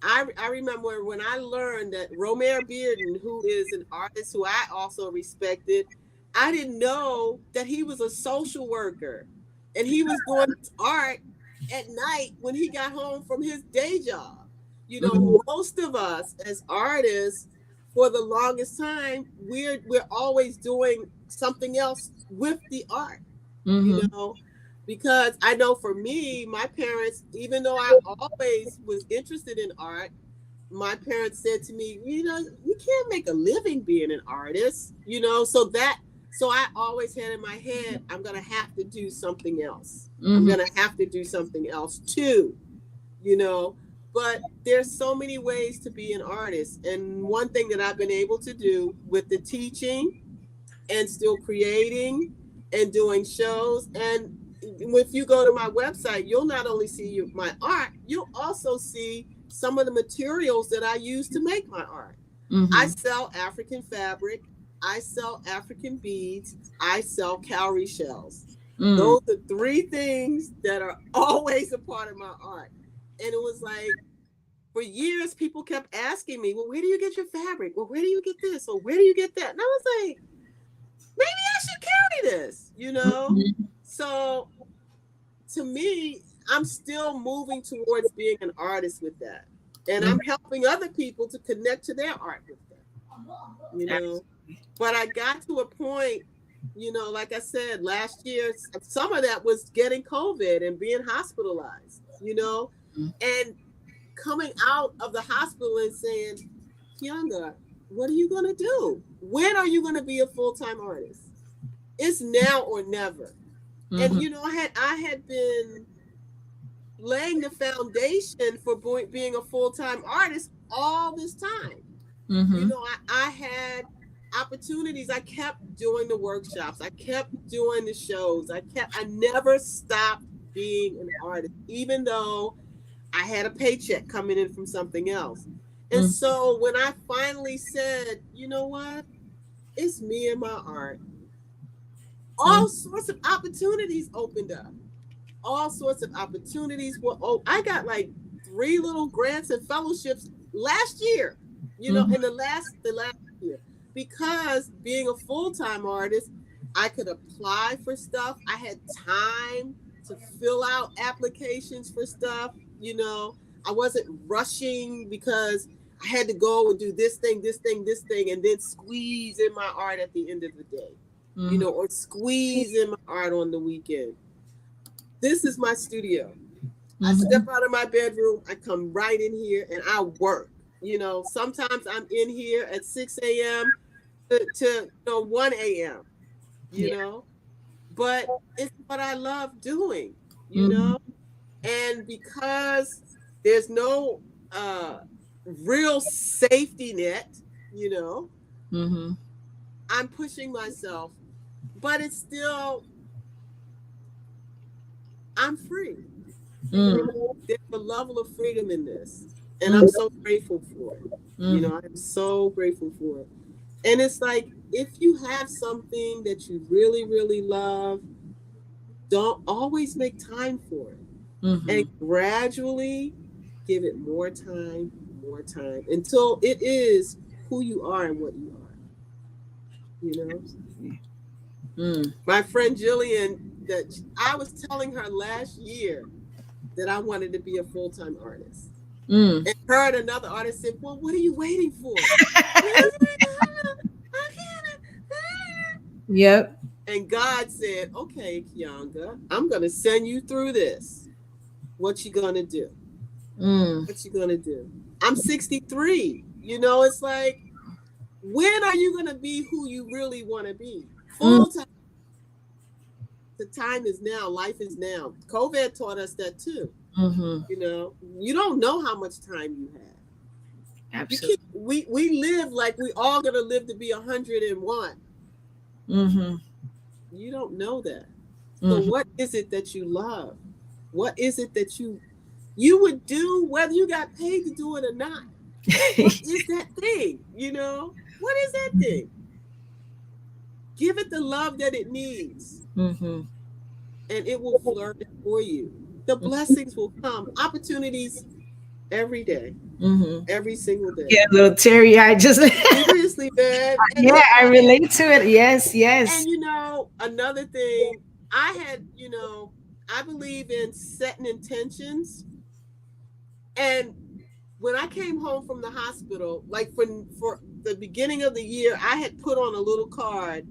I remember when I learned that Romare Bearden, who is an artist who I also respected, I didn't know that he was a social worker, and he was doing art at night when he got home from his day job. Most of us as artists, for the longest time, we're always doing something else with the art. Because I know for me, my parents, even though I always was interested in art, my parents said to me, you can't make a living being an artist, so I always had in my head, I'm going to have to do something else. I'm going to have to do something else too, but there's so many ways to be an artist. And one thing that I've been able to do with the teaching and still creating and doing shows, and if you go to my website, you'll not only see my art, you'll also see some of the materials that I use to make my art. I sell African fabric, I sell African beads, I sell cowrie shells. Those are 3 things that are always a part of my art. And it was like, for years, people kept asking me, well, where do you get your fabric? Well, where do you get this? Or where do you get that? And I was like, maybe I should carry this, So to me, I'm still moving towards being an artist with that. And I'm helping other people to connect to their art with that, But I got to a point, like I said, last year, some of that was getting COVID and being hospitalized, and coming out of the hospital and saying, Kianga, what are you going to do? When are you going to be a full-time artist? It's now or never. And I had been laying the foundation for being a full-time artist all this time. I had opportunities. I kept doing the workshops. I kept doing the shows. I never stopped being an artist, even though I had a paycheck coming in from something else. And so when I finally said, you know what? It's me and my art, all sorts of opportunities opened up. All sorts of opportunities I got like 3 little grants and fellowships last year, in the last year, because being a full-time artist, I could apply for stuff. I had time to fill out applications for stuff. I wasn't rushing because I had to go and do this thing, and then squeeze in my art at the end of the day, or squeeze in my art on the weekend. This is my studio. I step out of my bedroom, I come right in here and I work. Sometimes I'm in here at 6 a.m. to 1 a.m., but it's what I love doing, and because there's no real safety net, I'm pushing myself, but it's still, I'm free. There's a level of freedom in this, and I'm so grateful for it. I'm so grateful for it. And it's like, if you have something that you really, really love, don't always make time for it. And gradually give it more time, until it is who you are and what you are. you know. Mm. My friend Jillian, that I was telling her last year that I wanted to be a full-time artist. Mm. And her and another artist said, well, what are you waiting for? Yep. And God said, okay, Kianga, I'm going to send you through this. What you going to do? Mm. What you going to do? I'm 63. You know, it's like, when are you going to be who you really want to be? Mm. Full time. The time is now. Life is now. COVID taught us that too. Mm-hmm. You know, you don't know how much time you have. You Absolutely. can't. We live like we all gonna live to be 101. Mm-hmm. You don't know that. So Mm-hmm. what is it that you love? What is it that you would do whether you got paid to do it or not? What is that thing? You know, what is that thing? Give it the love that it needs, Mm-hmm. and it will flourish for you. The blessings will come. Opportunities every day, Mm-hmm. every single day. Yeah, little Terry, I just Seriously, man. yeah, I relate to it. Yes, yes. And you know, another thing, I had, I believe in setting intentions. And when I came home from the hospital, like for the beginning of the year, I had put on a little card.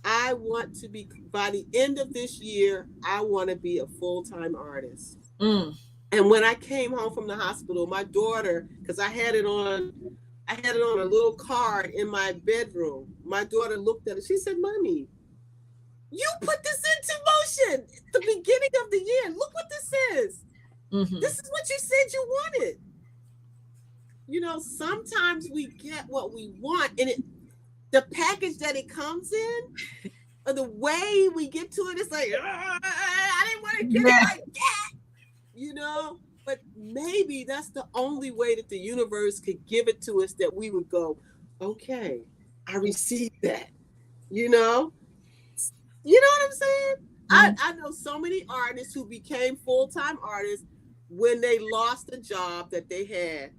I want to be, by the end of this year, I want to be a full-time artist. Mm. And when I came home from the hospital, my daughter, because I had it on a little card in my bedroom. My daughter looked at it. She said, Mommy, you put this into motion at the beginning of the year. Look what this is. Mm-hmm. This is what you said you wanted. You know, sometimes we get what we want, and the package that it comes in, or the way we get to it, it's like, I didn't want to get it like that. You know, but maybe that's the only way that the universe could give it to us, that we would go, okay, I received that. You know, you know what I'm saying? I know so many artists who became full-time artists when they lost a job that they had,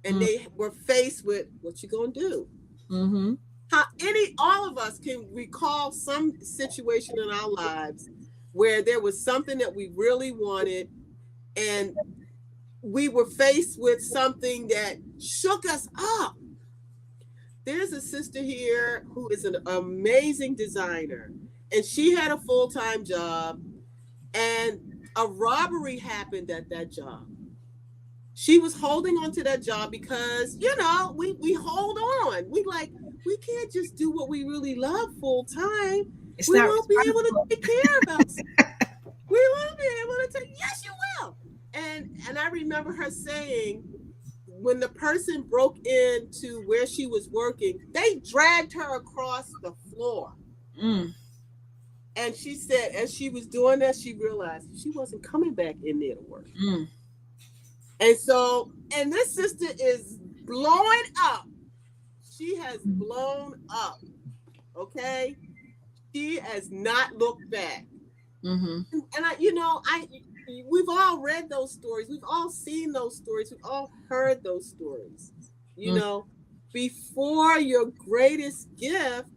and they were faced with, what you gonna do? Mm-hmm. All of us can recall some situation in our lives where there was something that we really wanted, and we were faced with something that shook us up. There's a sister here who is an amazing designer, and she had a full-time job, and a robbery happened at that job. She was holding on to that job because, we hold on. We can't just do what we really love full time. We won't be able to take care of us. We won't be able to take. Yes, you will. And I remember her saying, when the person broke into where she was working, they dragged her across the floor. Mm. And she said, as she was doing that, she realized she wasn't coming back in there to work. Mm. And this sister is blowing up. She has blown up. Okay? She has not looked back. Mm-hmm. And we've all read those stories. We've all seen those stories. We've all heard those stories. Before your greatest gift,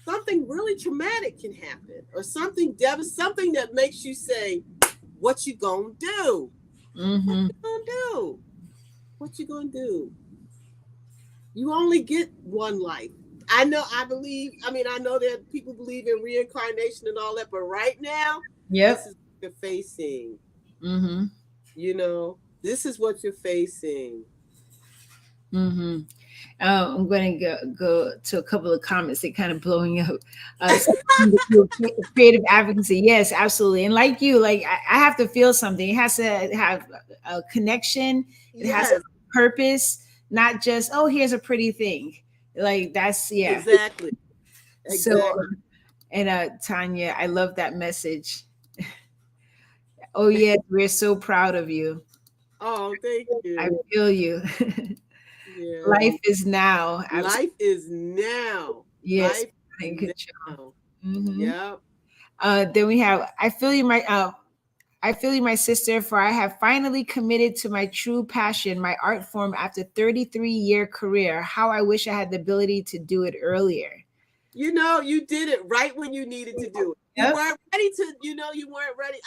something really traumatic can happen, or something that makes you say, what you gonna do? Mm-hmm. What you gonna do? What you gonna do? You only get one life. I know that people believe in reincarnation and all that, but right now, this is what you're facing. Mm-hmm. This is what you're facing. Mm-hmm. I'm going to go to a couple of comments that kind of blowing up. Creative advocacy, yes, absolutely. And like you, I have to feel something. It has to have a connection. It has a purpose, not just, oh, here's a pretty thing. Like that's Exactly. So, and Tanya, I love that message. Oh yes, we're so proud of you. Oh, thank you. I feel you. Yeah. Life is now. Life is now. Yes. Life Good job. Mm-hmm. Yeah. Then we have, I feel you, I feel you, my sister, for I have finally committed to my true passion, my art form, after 33-year career. How I wish I had the ability to do it earlier. You know, you did it right when you needed to do it. You weren't ready to, you weren't ready.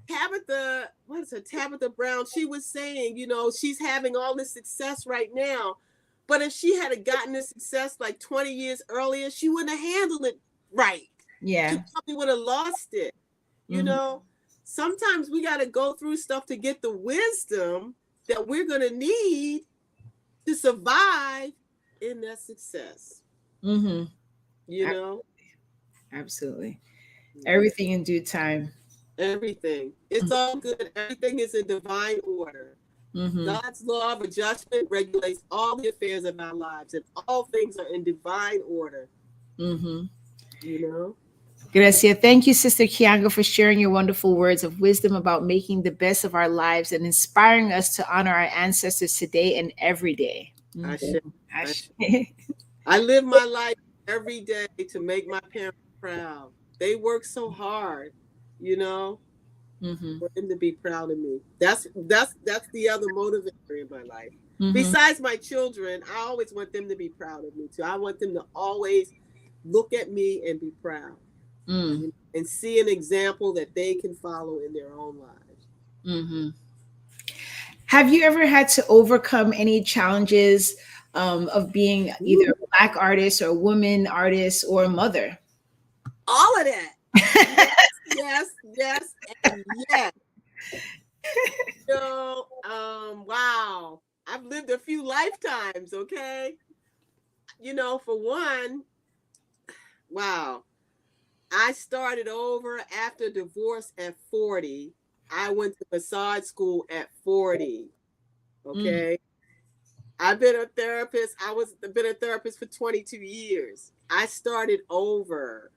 Tabitha, what is her? Tabitha Brown, she was saying, she's having all this success right now. But if she had gotten this success like 20 years earlier, she wouldn't have handled it right. Yeah. She probably would have lost it. Sometimes we got to go through stuff to get the wisdom that we're going to need to survive in that success. Absolutely. Everything in due time. Everything. It's all good. Everything is in divine order. God's law of adjustment regulates all the affairs of our lives, and all things are in divine order. Gracias. Thank you, Sister Kianga, for sharing your wonderful words of wisdom about making the best of our lives and inspiring us to honor our ancestors today and every day. I live my life every day to make my parents proud. They work so hard, for them to be proud of me. That's the other motivator in my life. Besides my children, I always want them to be proud of me too. I want them to always look at me and be proud. And see an example that they can follow in their own lives. Have you ever had to overcome any challenges of being either a Black artist or a woman artist or a mother? All of that. Yes, and yes. Wow. I've lived a few lifetimes, okay? For one, wow. I started over after divorce at 40. I went to massage school at 40. Okay. I've been a therapist. Been a therapist for 22 years. I started over.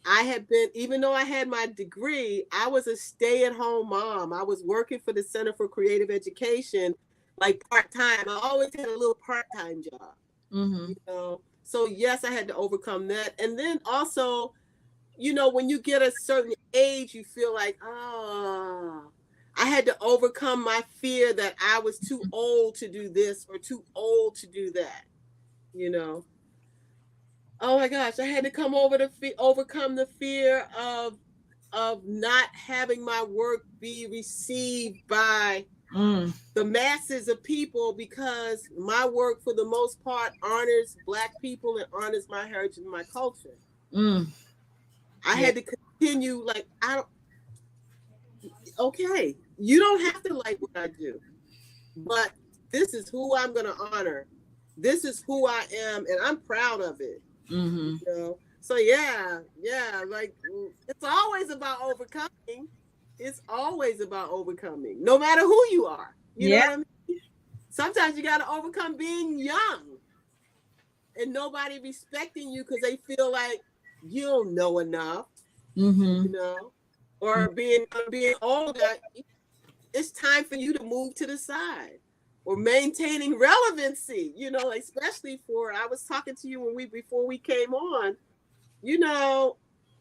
I had been, even though I had my degree, I was a stay-at-home mom. I was working for the Center for Creative Education, like part-time. I always had a little part-time job. So yes, I had to overcome that. And then also, when you get a certain age, you feel like, I had to overcome my fear that I was too old to do this or too old to do that. Oh my gosh, I had to overcome the fear of not having my work be received by the masses of people, because my work, for the most part, honors Black people and honors my heritage and my culture. I had to continue, okay, you don't have to like what I do, but this is who I'm going to honor. This is who I am, and I'm proud of it. So yeah, it's always about overcoming. It's always about overcoming, no matter who you are. You know what I mean? Sometimes you got to overcome being young and nobody respecting you because they feel like you don't know enough, or being older. It's time for you to move to the side, or maintaining relevancy, especially I was talking to you before we came on,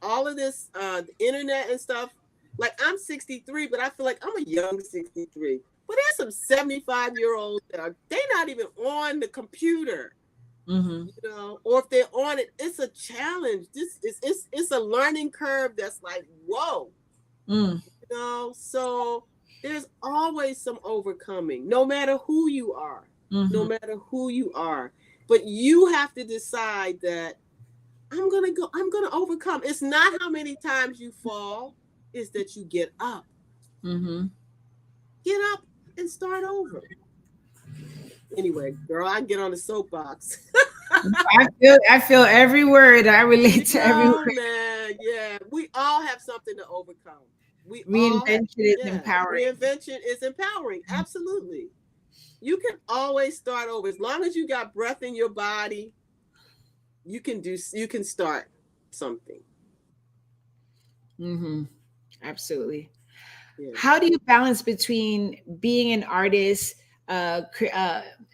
all of this, the internet and stuff. Like, I'm 63, but I feel like I'm a young 63. But there's some 75-year-olds they're not even on the computer, or if they're on it, it's a challenge. It's a learning curve that's like, whoa, so there's always some overcoming, no matter who you are, but you have to decide that I'm going to overcome. It's not how many times you fall, it's that you get up. Get up and start over. Anyway, girl, I get on the soapbox. I feel every word. I relate to every word. Man, yeah. We all have something to overcome. Reinvention is empowering. Reinvention is empowering. Absolutely. You can always start over. As long as you got breath in your body, you can start something. Absolutely. Yeah. How do you balance between being an artist and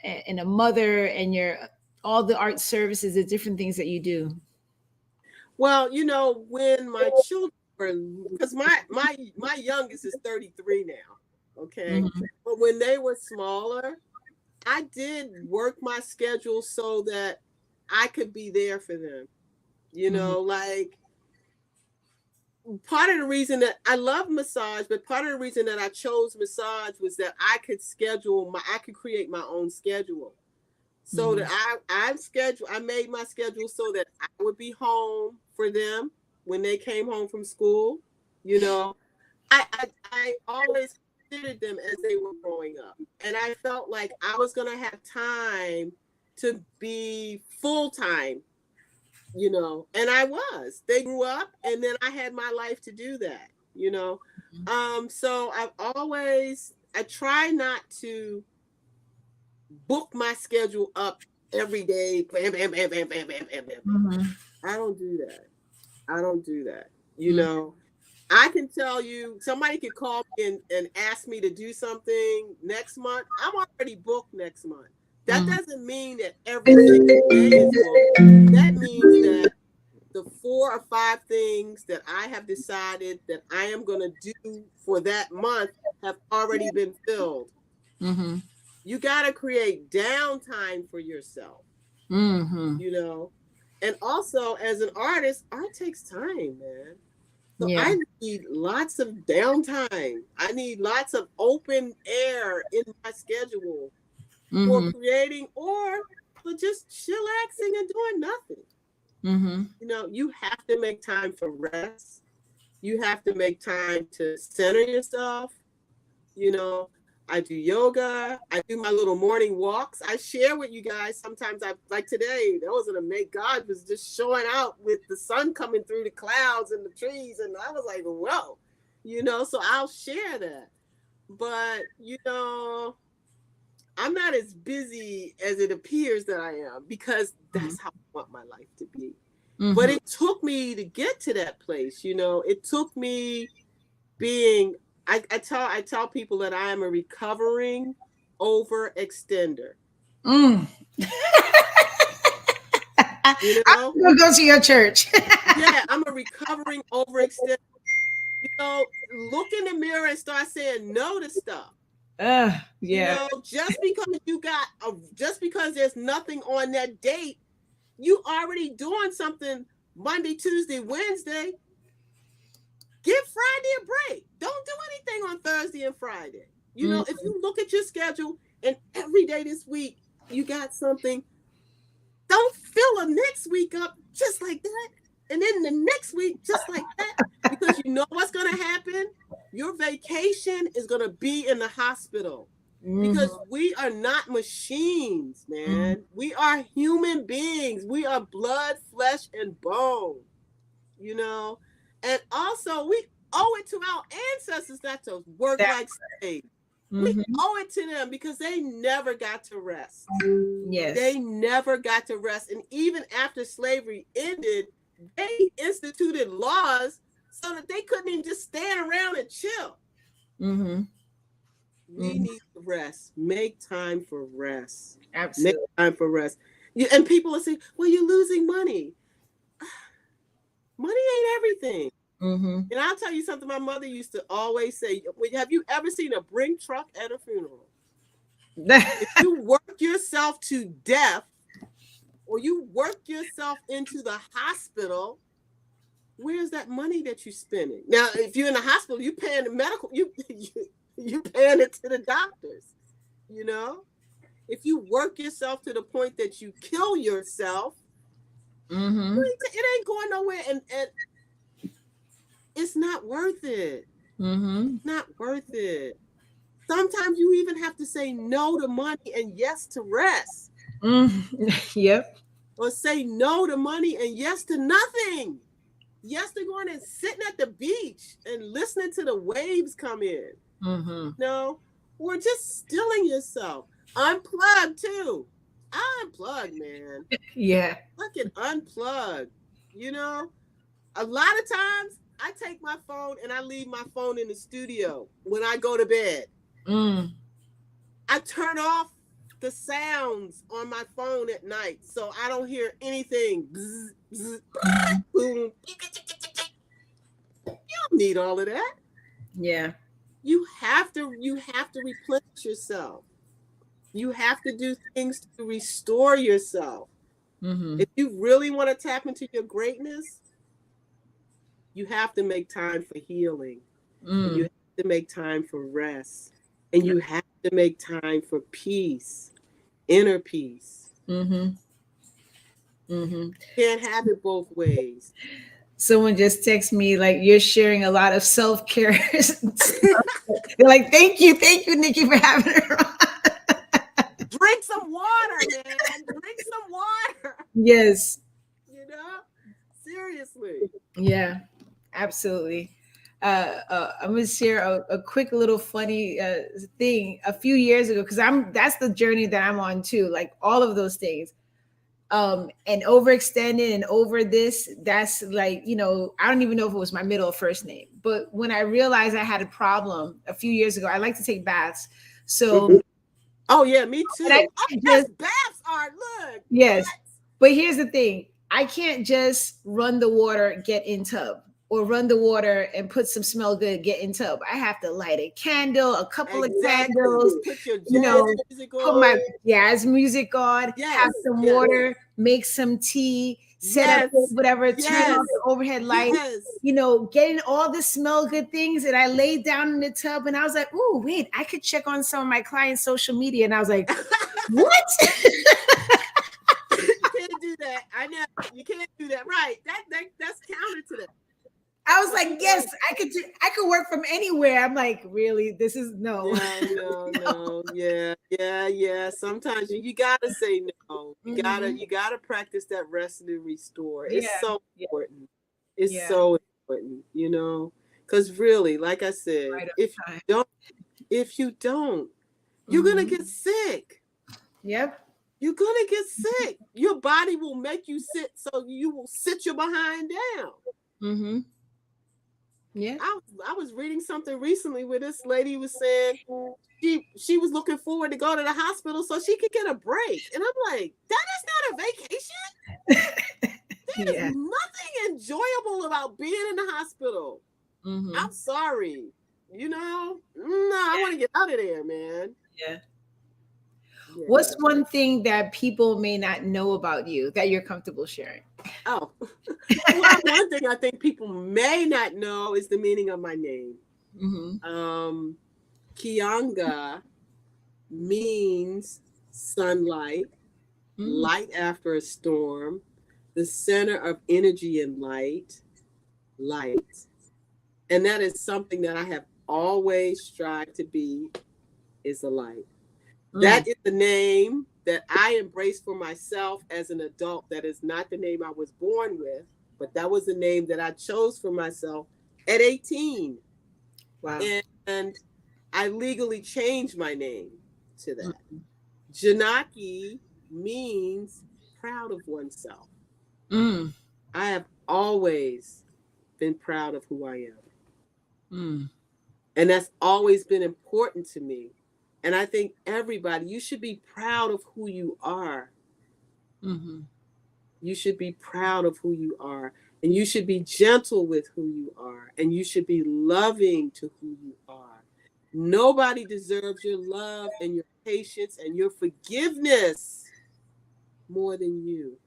a mother and all the art services, the different things that you do? Well, when my children because my youngest is 33 now. Okay. But when they were smaller, I did work my schedule so that I could be there for them. You know, like part of the reason that I love massage, but part of the reason that I chose massage was that I could create my own schedule. So that I made my schedule so that I would be home for them when they came home from school. You know, I always considered them as they were growing up. And I felt like I was going to have time to be full-time, you know, and I was. They grew up, and then I had my life to do that, you know. So I try not to book my schedule up every day. Bam, bam, bam, bam, bam, bam, bam, bam. I don't do that. You know, I can tell you, somebody could call me and ask me to do something next month. I'm already booked next month. That doesn't mean that every single day is booked. That means that the 4 or 5 things that I have decided that I am going to do for that month have already been filled. You got to create downtime for yourself, you know, and also as an artist, art takes time, man. So I need lots of downtime. I need lots of open air in my schedule for creating or for just chillaxing and doing nothing. You know, you have to make time for rest. You have to make time to center yourself. You know, I do yoga. I do my little morning walks. I share with you guys. Sometimes like today, that wasn't a make. God was just showing out with the sun coming through the clouds and the trees. And I was like, whoa, you know, so I'll share that. But, you know, I'm not as busy as it appears that I am, because that's how I want my life to be. But it took me to get to that place. You know, it took me being, I tell people that I am a recovering overextender. You know, I'm gonna go to your church. Yeah, I'm a recovering overextender. You know, look in the mirror and start saying no to stuff. You know, just because there's nothing on that date, you already doing something Monday, Tuesday, Wednesday. Give Friday a break. Don't do anything on Thursday and Friday. You know, if you look at your schedule and every day this week you got something, don't fill the next week up just like that. And then the next week just like that. Because you know what's going to happen? Your vacation is going to be in the hospital. Because we are not machines, man. We are human beings. We are blood, flesh, and bone. You know? And also, we owe it to our ancestors not to work like slaves. We owe it to them because they never got to rest. Yes. They never got to rest. And even after slavery ended, they instituted laws so that they couldn't even just stand around and chill. We need to rest. Make time for rest. Absolutely. Make time for rest. And people will say, well, you're losing money. Money ain't everything. And I'll tell you something my mother used to always say. Have you ever seen a brink truck at a funeral? If you work yourself to death or you work yourself into the hospital, where's that money that you're spending? Now, if you're in the hospital, you're paying the medical, you paying it to the doctors, you know? If you work yourself to the point that you kill yourself, it ain't going nowhere, and it's not worth it. Not worth it. Sometimes you even have to say no to money and yes to rest. Yep. Or say no to money and yes to nothing. Yes to going and sitting at the beach and listening to the waves come in. No, or just stilling yourself. Unplug too. Unplug, man. Yeah. Fucking unplug. You know, a lot of times I take my phone and I leave my phone in the studio when I go to bed. I turn off the sounds on my phone at night so I don't hear anything. Bzz, bzz, boom. You need all of that. Yeah. You have to replenish yourself. You have to do things to restore yourself. Mm-hmm. If you really want to tap into your greatness, you have to make time for healing. And you have to make time for rest. And you have to make time for peace, inner peace. Mm-hmm. Mm-hmm. Can't have it both ways. Someone just texted me like, you're sharing a lot of self-care. They're like, thank you, Niki, for having her on. Drink some water, man. Drink some water. Yes. You know, seriously. Yeah, absolutely. I'm gonna share a quick little funny thing. A few years ago, because that's the journey that I'm on too. Like all of those things, and overextended and over this. That's like, you know, I don't even know if it was my middle or first name. But when I realized I had a problem a few years ago, I like to take baths. So, oh yeah, me too. Yes, baths are. Look. Yes, but here's the thing: I can't just run the water, get in tub, or run the water and put some smell good, get in tub. I have to light a candle, a couple of candles, put your music on. Put my jazz music on, have some water, make some tea, set up whatever, turn off the overhead light, you know, getting all the smell good things. And I laid down in the tub and I was like, oh, wait, I could check on some of my clients' social media. And I was like, what? You can't do that. I know you can't do that. Right. That's counter to that. I was like, yes, I could work from anywhere. I'm like, really? This is no. No. Yeah. Sometimes you gotta say no. You gotta practice that rest and restore. It's so important. It's so important, you know, because really, like I said, if you don't, you're gonna get sick. Yep. You're gonna get sick. Your body will make you sit, so you will sit your behind down. Mm-hmm. Yeah. I was reading something recently where this lady was saying she was looking forward to go to the hospital so she could get a break. And I'm like, that is not a vacation. There's nothing enjoyable about being in the hospital. Mm-hmm. I'm sorry. You know? No, I want to get out of there, man. Yeah. What's one thing that people may not know about you that you're comfortable sharing? Oh, well, one thing I think people may not know is the meaning of my name. Mm-hmm. Kianga means sunlight, light after a storm, the center of energy and light. And that is something that I have always strived to be, is a light. That is the name that I embraced for myself as an adult. That is not the name I was born with, but that was the name that I chose for myself at 18. Wow. And I legally changed my name to that. Jinaki means proud of oneself. I have always been proud of who I am. And that's always been important to me. And I think everybody, you should be proud of who you are. Mm-hmm. You should be proud of who you are. And you should be gentle with who you are. And you should be loving to who you are. Nobody deserves your love and your patience and your forgiveness more than you.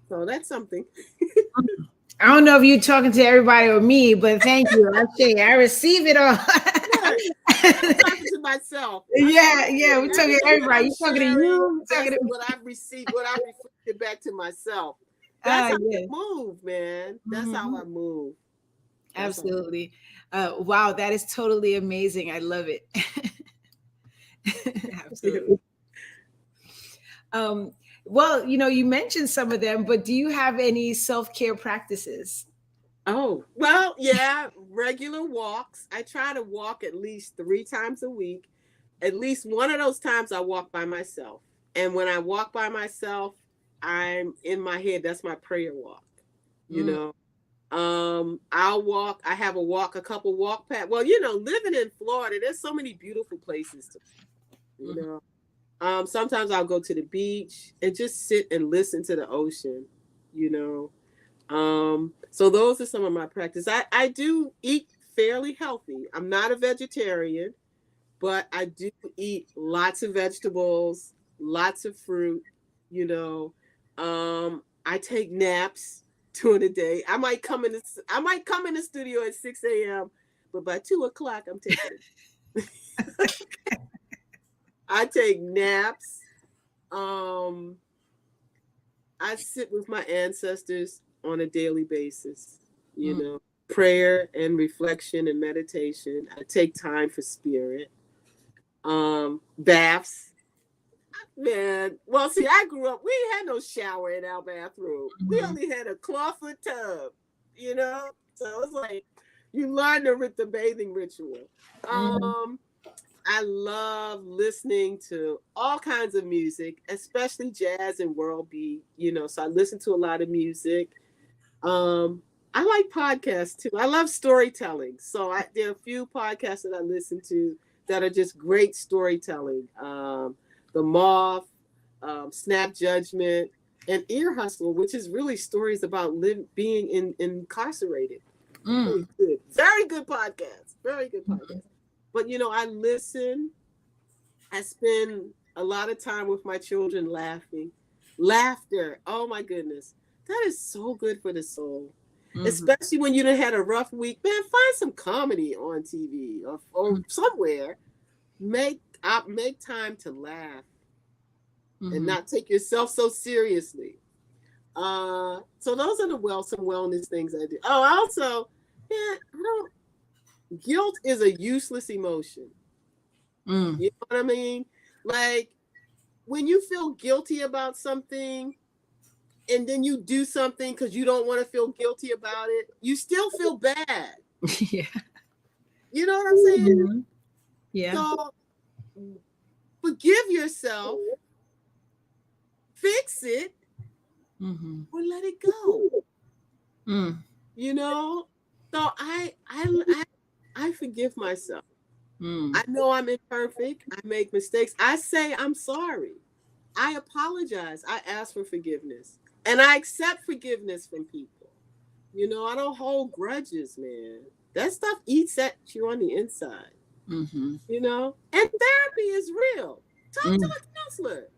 So that's something. I don't know if you're talking to everybody or me, but thank you. I receive it all. I'm talking to myself. Yeah, we're talking to everybody. You're talking to you. What I've received, what I've reflected back to myself. That's how I move, man. That's how I move. Absolutely. Wow, that is totally amazing. I love it. Absolutely. Well, you know, you mentioned some of them, but do you have any self-care practices? Oh, well, yeah, regular walks. I try to walk at least 3 times a week. At least one of those times I walk by myself. And when I walk by myself, I'm in my head. That's my prayer walk, you know. I'll walk. I have a couple walk paths. Well, you know, living in Florida, there's so many beautiful places to, you know. Sometimes I'll go to the beach and just sit and listen to the ocean, you know. So those are some of my practice. I do eat fairly healthy. I'm not a vegetarian, but I do eat lots of vegetables, lots of fruit, you know. I take naps during the day. I might come in the studio at 6 a.m., but by 2 o'clock I'm taking I take naps. I sit with my ancestors on a daily basis, you know, prayer and reflection and meditation. I take time for spirit. Baths. Man, well, see, I grew up, we had no shower in our bathroom. We only had a clawfoot tub, you know? So it's like you learn the bathing ritual. I love listening to all kinds of music, especially jazz and world beat, you know, so I listen to a lot of music. I like podcasts too. I love storytelling. So there are a few podcasts that I listen to that are just great storytelling. The Moth, Snap Judgment, and Ear Hustle, which is really stories about being incarcerated. Very good. Very good podcast. Very good podcast. But, you know, I listen. I spend a lot of time with my children laughing. Laughter. Oh, my goodness. That is so good for the soul. Especially when you done had a rough week. Man, find some comedy on TV or somewhere. Make time to laugh and not take yourself so seriously. So those are some wellness things I do. Oh, also, guilt is a useless emotion. You know what I mean? Like when you feel guilty about something and then you do something because you don't want to feel guilty about it, you still feel bad. Yeah. You know what I'm saying? Yeah. So forgive yourself, fix it, or let it go. You know? So I forgive myself. I know I'm imperfect. I make mistakes. I say I'm sorry. I apologize. I ask for forgiveness. And I accept forgiveness from people. You know, I don't hold grudges, man. That stuff eats at you on the inside. You know? And therapy is real. Talk to a counselor.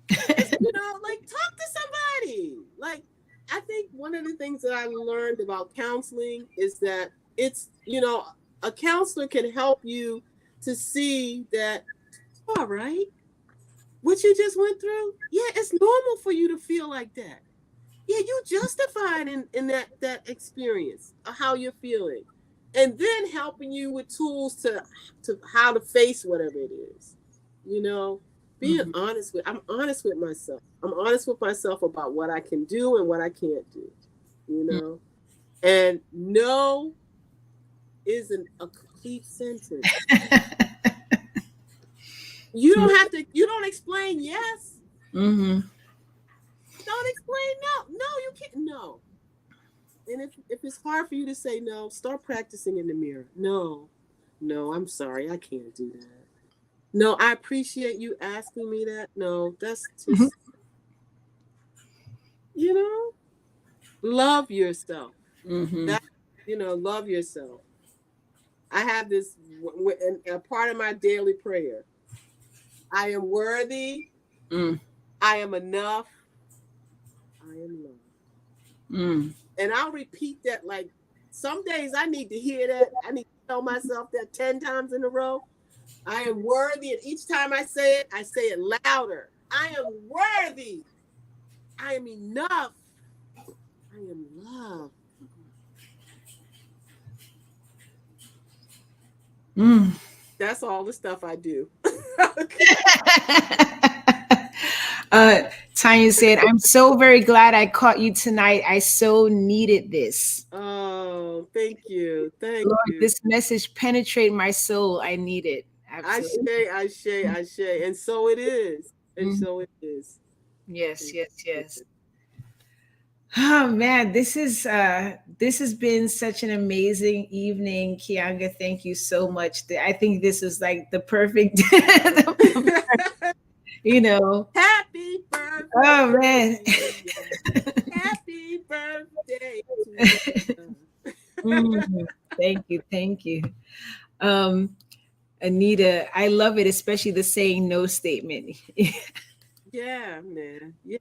You know, like talk to somebody. Like, I think one of the things that I learned about counseling is that it's, you know, a counselor can help you to see that, all right, what you just went through, yeah, it's normal for you to feel like that. Yeah, you justified in that experience of how you're feeling. And then helping you with tools to how to face whatever it is. You know, I'm honest with myself. I'm honest with myself about what I can do and what I can't do. You know, and no isn't a complete sentence. You don't explain yes. Don't explain no. No, you can't. No. And if it's hard for you to say no, start practicing in the mirror. No, I'm sorry. I can't do that. No, I appreciate you asking me that. No, that's just, you know, love yourself. That, you know, love yourself. I have this, a part of my daily prayer. I am worthy. I am enough. I am loved. And I'll repeat that, like, some days I need to hear that. I need to tell myself that 10 times in a row. I am worthy. And each time I say it louder. I am worthy. I am enough. I am loved. That's all the stuff I do. Tanya said, I'm so very glad I caught you tonight. I so needed this. Oh, thank you. Thank you. This message penetrated my soul. I need it. Absolutely. I say. And so it is. And so it is. Yes. Oh man, this has been such an amazing evening, Kianga. Thank you so much. I think this is like the perfect, you know. Happy birthday. Oh man. Happy birthday. birthday Thank you. Thank you. Anita, I love it, especially the saying no statement. Yeah, man. Yeah.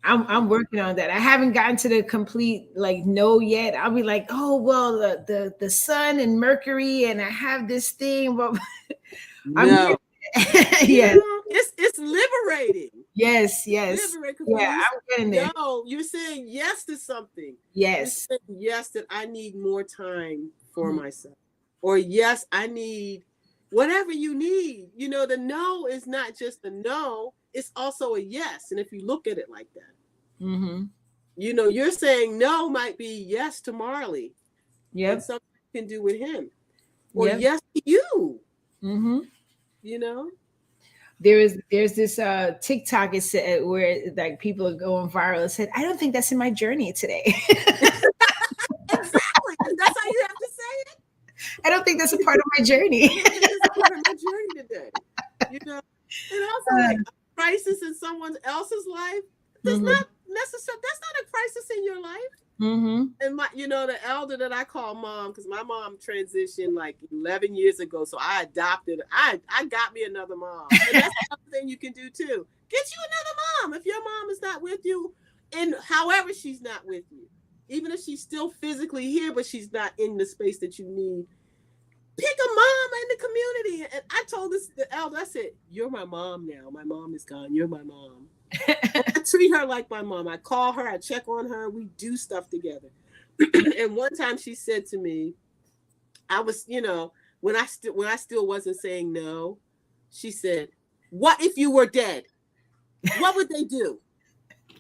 I'm working on that. I haven't gotten to the complete like no yet. I'll be like, oh well, the sun and Mercury, and I have this thing, but No. Yeah. It's liberating. Yes. Yeah, I'm getting there. no, you're saying yes to something. Yes. You're saying yes, that I need more time for myself. Or yes, I need whatever you need. You know, the no is not just a no, it's also a yes. And if you look at it like that, you know, you're saying no might be yes to Marley. Yep. And something you can do with him. Or yes to you. You know? There's this TikTok is where like people are going viral. It said, I don't think that's in my journey today. Exactly. That's how you have to say it. I don't think that's a part of my journey. It's a part of my journey today. You know, and also like a crisis in someone else's life does not necessarily, that's not a crisis in your life. And my, you know, the elder that I call mom, because my mom transitioned like 11 years ago, so I adopted. I got me another mom, and that's another thing you can do too. Get you another mom if your mom is not with you, and however she's not with you, even if she's still physically here, but she's not in the space that you need. Pick a mom in the community. And I told the elder, I said, "You're my mom now. My mom is gone. You're my mom." I treat her like my mom. I call her, I check on her, we do stuff together. And one time she said to me, I was, you know, when I still wasn't saying no, she said, "What if you were dead? What would they do?"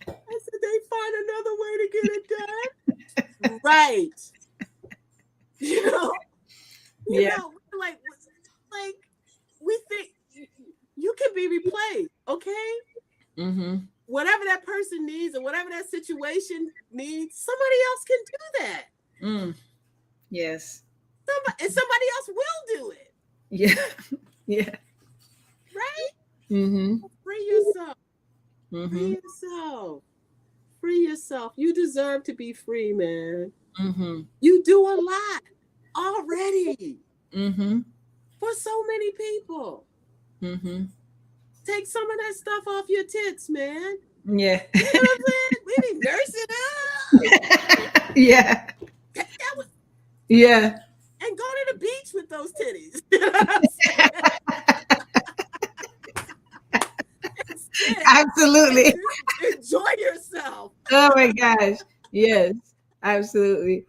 I said, "They find another way to get it done." Right. You know, like we think you can be replaced, okay? Whatever that person needs or whatever that situation needs, somebody else can do that. Yes. Somebody else will do it. Yeah. Right? Free yourself. Free yourself. Free yourself. You deserve to be free, man. You do a lot already for so many people. Take some of that stuff off your tits, man. Yeah. You know what I'm saying? We be nursing up. Yeah. Yeah. And go to the beach with those titties. You know what I'm saying? Absolutely. Enjoy yourself. Oh my gosh. Yes, absolutely.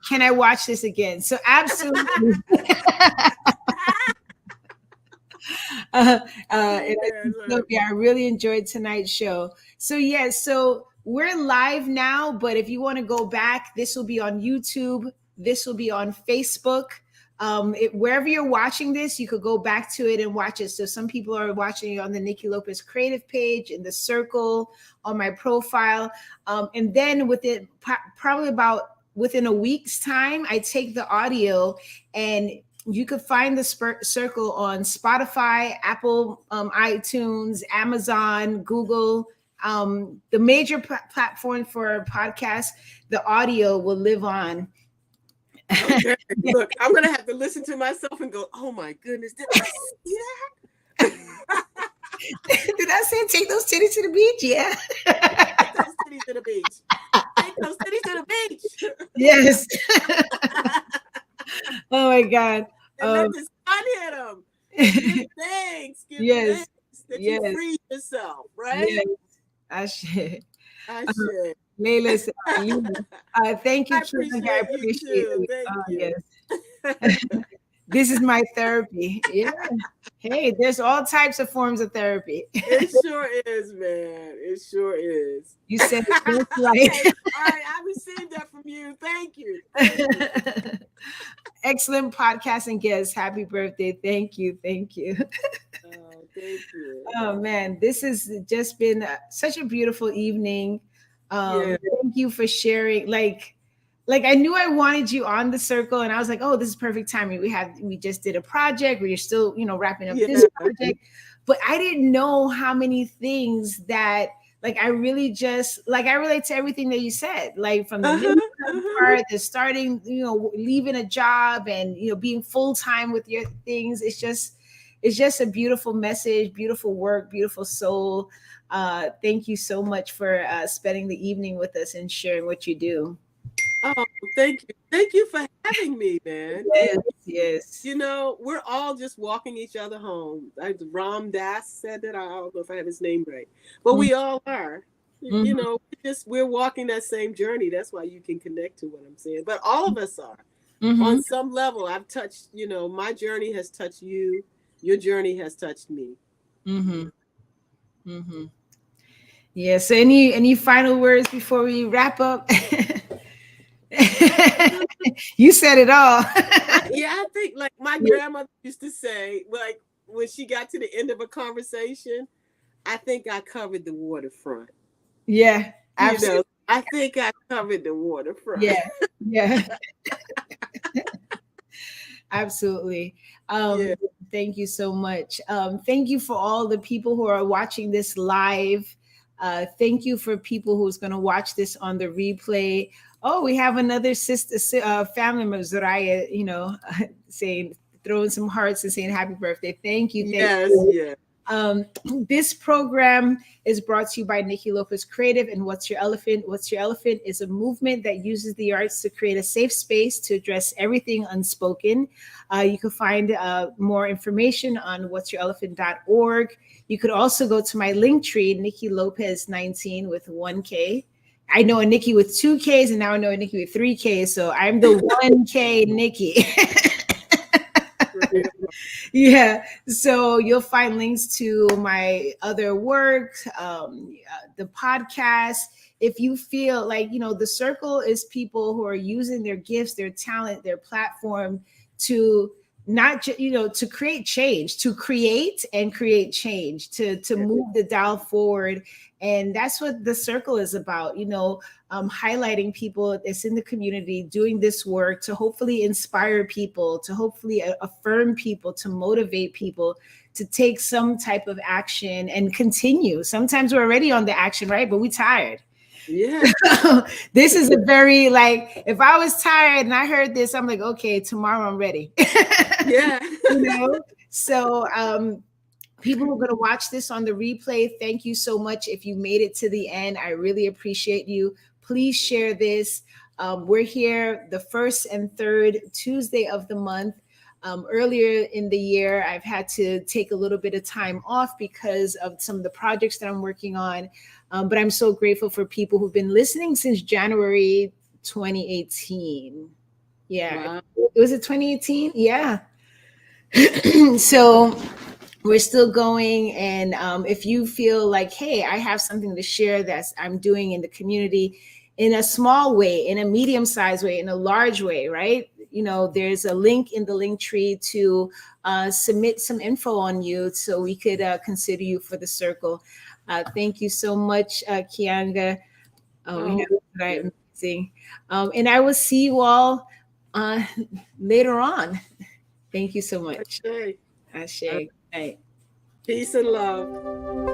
Can I watch this again? So absolutely. I really enjoyed tonight's show. So yes, so we're live now, but if you want to go back, this will be on YouTube. This will be on Facebook. Wherever you're watching this, you could go back to it and watch it. So some people are watching it on the Niki Lopez creative page, in the circle, on my profile. And then within a week's time, I take the audio, and you could find the circle on Spotify, Apple, iTunes, Amazon, Google, the major platform for podcasts. The audio will live on. Okay. Look, I'm gonna have to listen to myself and go, "Oh my goodness, did I see that? Did I say take those titties to the beach?" Yeah. Take those titties to the beach. Take those titties to the beach. Yes. Oh my God. And let the sun hit them. Give thanks. Give thanks that you free yourself, right? Yes. I should. Layla, thank you, Kianga. I appreciate it. Thank you. Yes. This is my therapy. Yeah. Hey, there's all types of forms of therapy. It sure is, man. It sure is. You said it just right. Okay. All right, I received that from you. Thank you. Excellent podcast and guests. Happy birthday. Thank you. Thank you. Thank you. Oh man, this has just been such a beautiful evening. Thank you for sharing. Like I knew I wanted you on the circle, and I was like, oh, this is perfect timing. We just did a project. We're still, wrapping up this project, but I didn't know how many things that like I really just like I relate to everything that you said, like from the part, the starting, leaving a job and being full-time with your things. It's just a beautiful message, beautiful work, beautiful soul. Thank you so much for spending the evening with us and sharing what you do. Oh, thank you. Thank you for having me, man. Yes, yes. We're all just walking each other home. Ram Dass said that. I don't know if I have his name right, but we all are. We're walking that same journey. That's why you can connect to what I'm saying. But all of us are. On some level. I've touched, my journey has touched you. Your journey has touched me. Yeah. So any final words before we wrap up? You said it all. I think like my grandmother used to say, like when she got to the end of a conversation, I think I covered the waterfront. Yeah, absolutely. I think I covered the waterfront. Yeah. Absolutely. Thank you so much. Thank you for all the people who are watching this live. Thank you for people who's going to watch this on the replay. Oh, we have another sister, family member, Zoraya, saying, throwing some hearts and saying happy birthday. Thank you. Yes. This program is brought to you by Niki Lopez Creative and What's Your Elephant? What's Your Elephant is a movement that uses the arts to create a safe space to address everything unspoken. You can find more information on what'syourelephant.org. You could also go to my link tree, Niki Lopez 19 with 1K. I know a Niki with 2 Ks and now I know a Niki with 3 Ks. So I'm the 1K Niki. Yeah, so you'll find links to my other work, the podcast. If you feel like, the circle is people who are using their gifts, their talent, their platform to not just, to create change, to create change, to move the dial forward. And that's what the circle is about, highlighting people that's in the community doing this work to hopefully inspire people, to hopefully affirm people, to motivate people to take some type of action and continue. Sometimes we're already on the action, right? But we're tired. Yeah. This is a very, like, if I was tired and I heard this, I'm like, okay, tomorrow I'm ready. Yeah. So people who are going to watch this on the replay, thank you so much. If you made it to the end, I really appreciate you. Please share this. We're here the first and third Tuesday of the month. Earlier in the year, I've had to take a little bit of time off because of some of the projects that I'm working on. But I'm so grateful for people who've been listening since January 2018. Yeah. Wow. Was it 2018? Yeah. So we're still going. And if you feel like, hey, I have something to share that I'm doing in the community in a small way, in a medium-sized way, in a large way, right? There's a link in the link tree to submit some info on you so we could consider you for the circle. Thank you so much, Kianga. Amazing. And I will see you all later on. Thank you so much. Ashe. Ashe. Good night. Peace and love.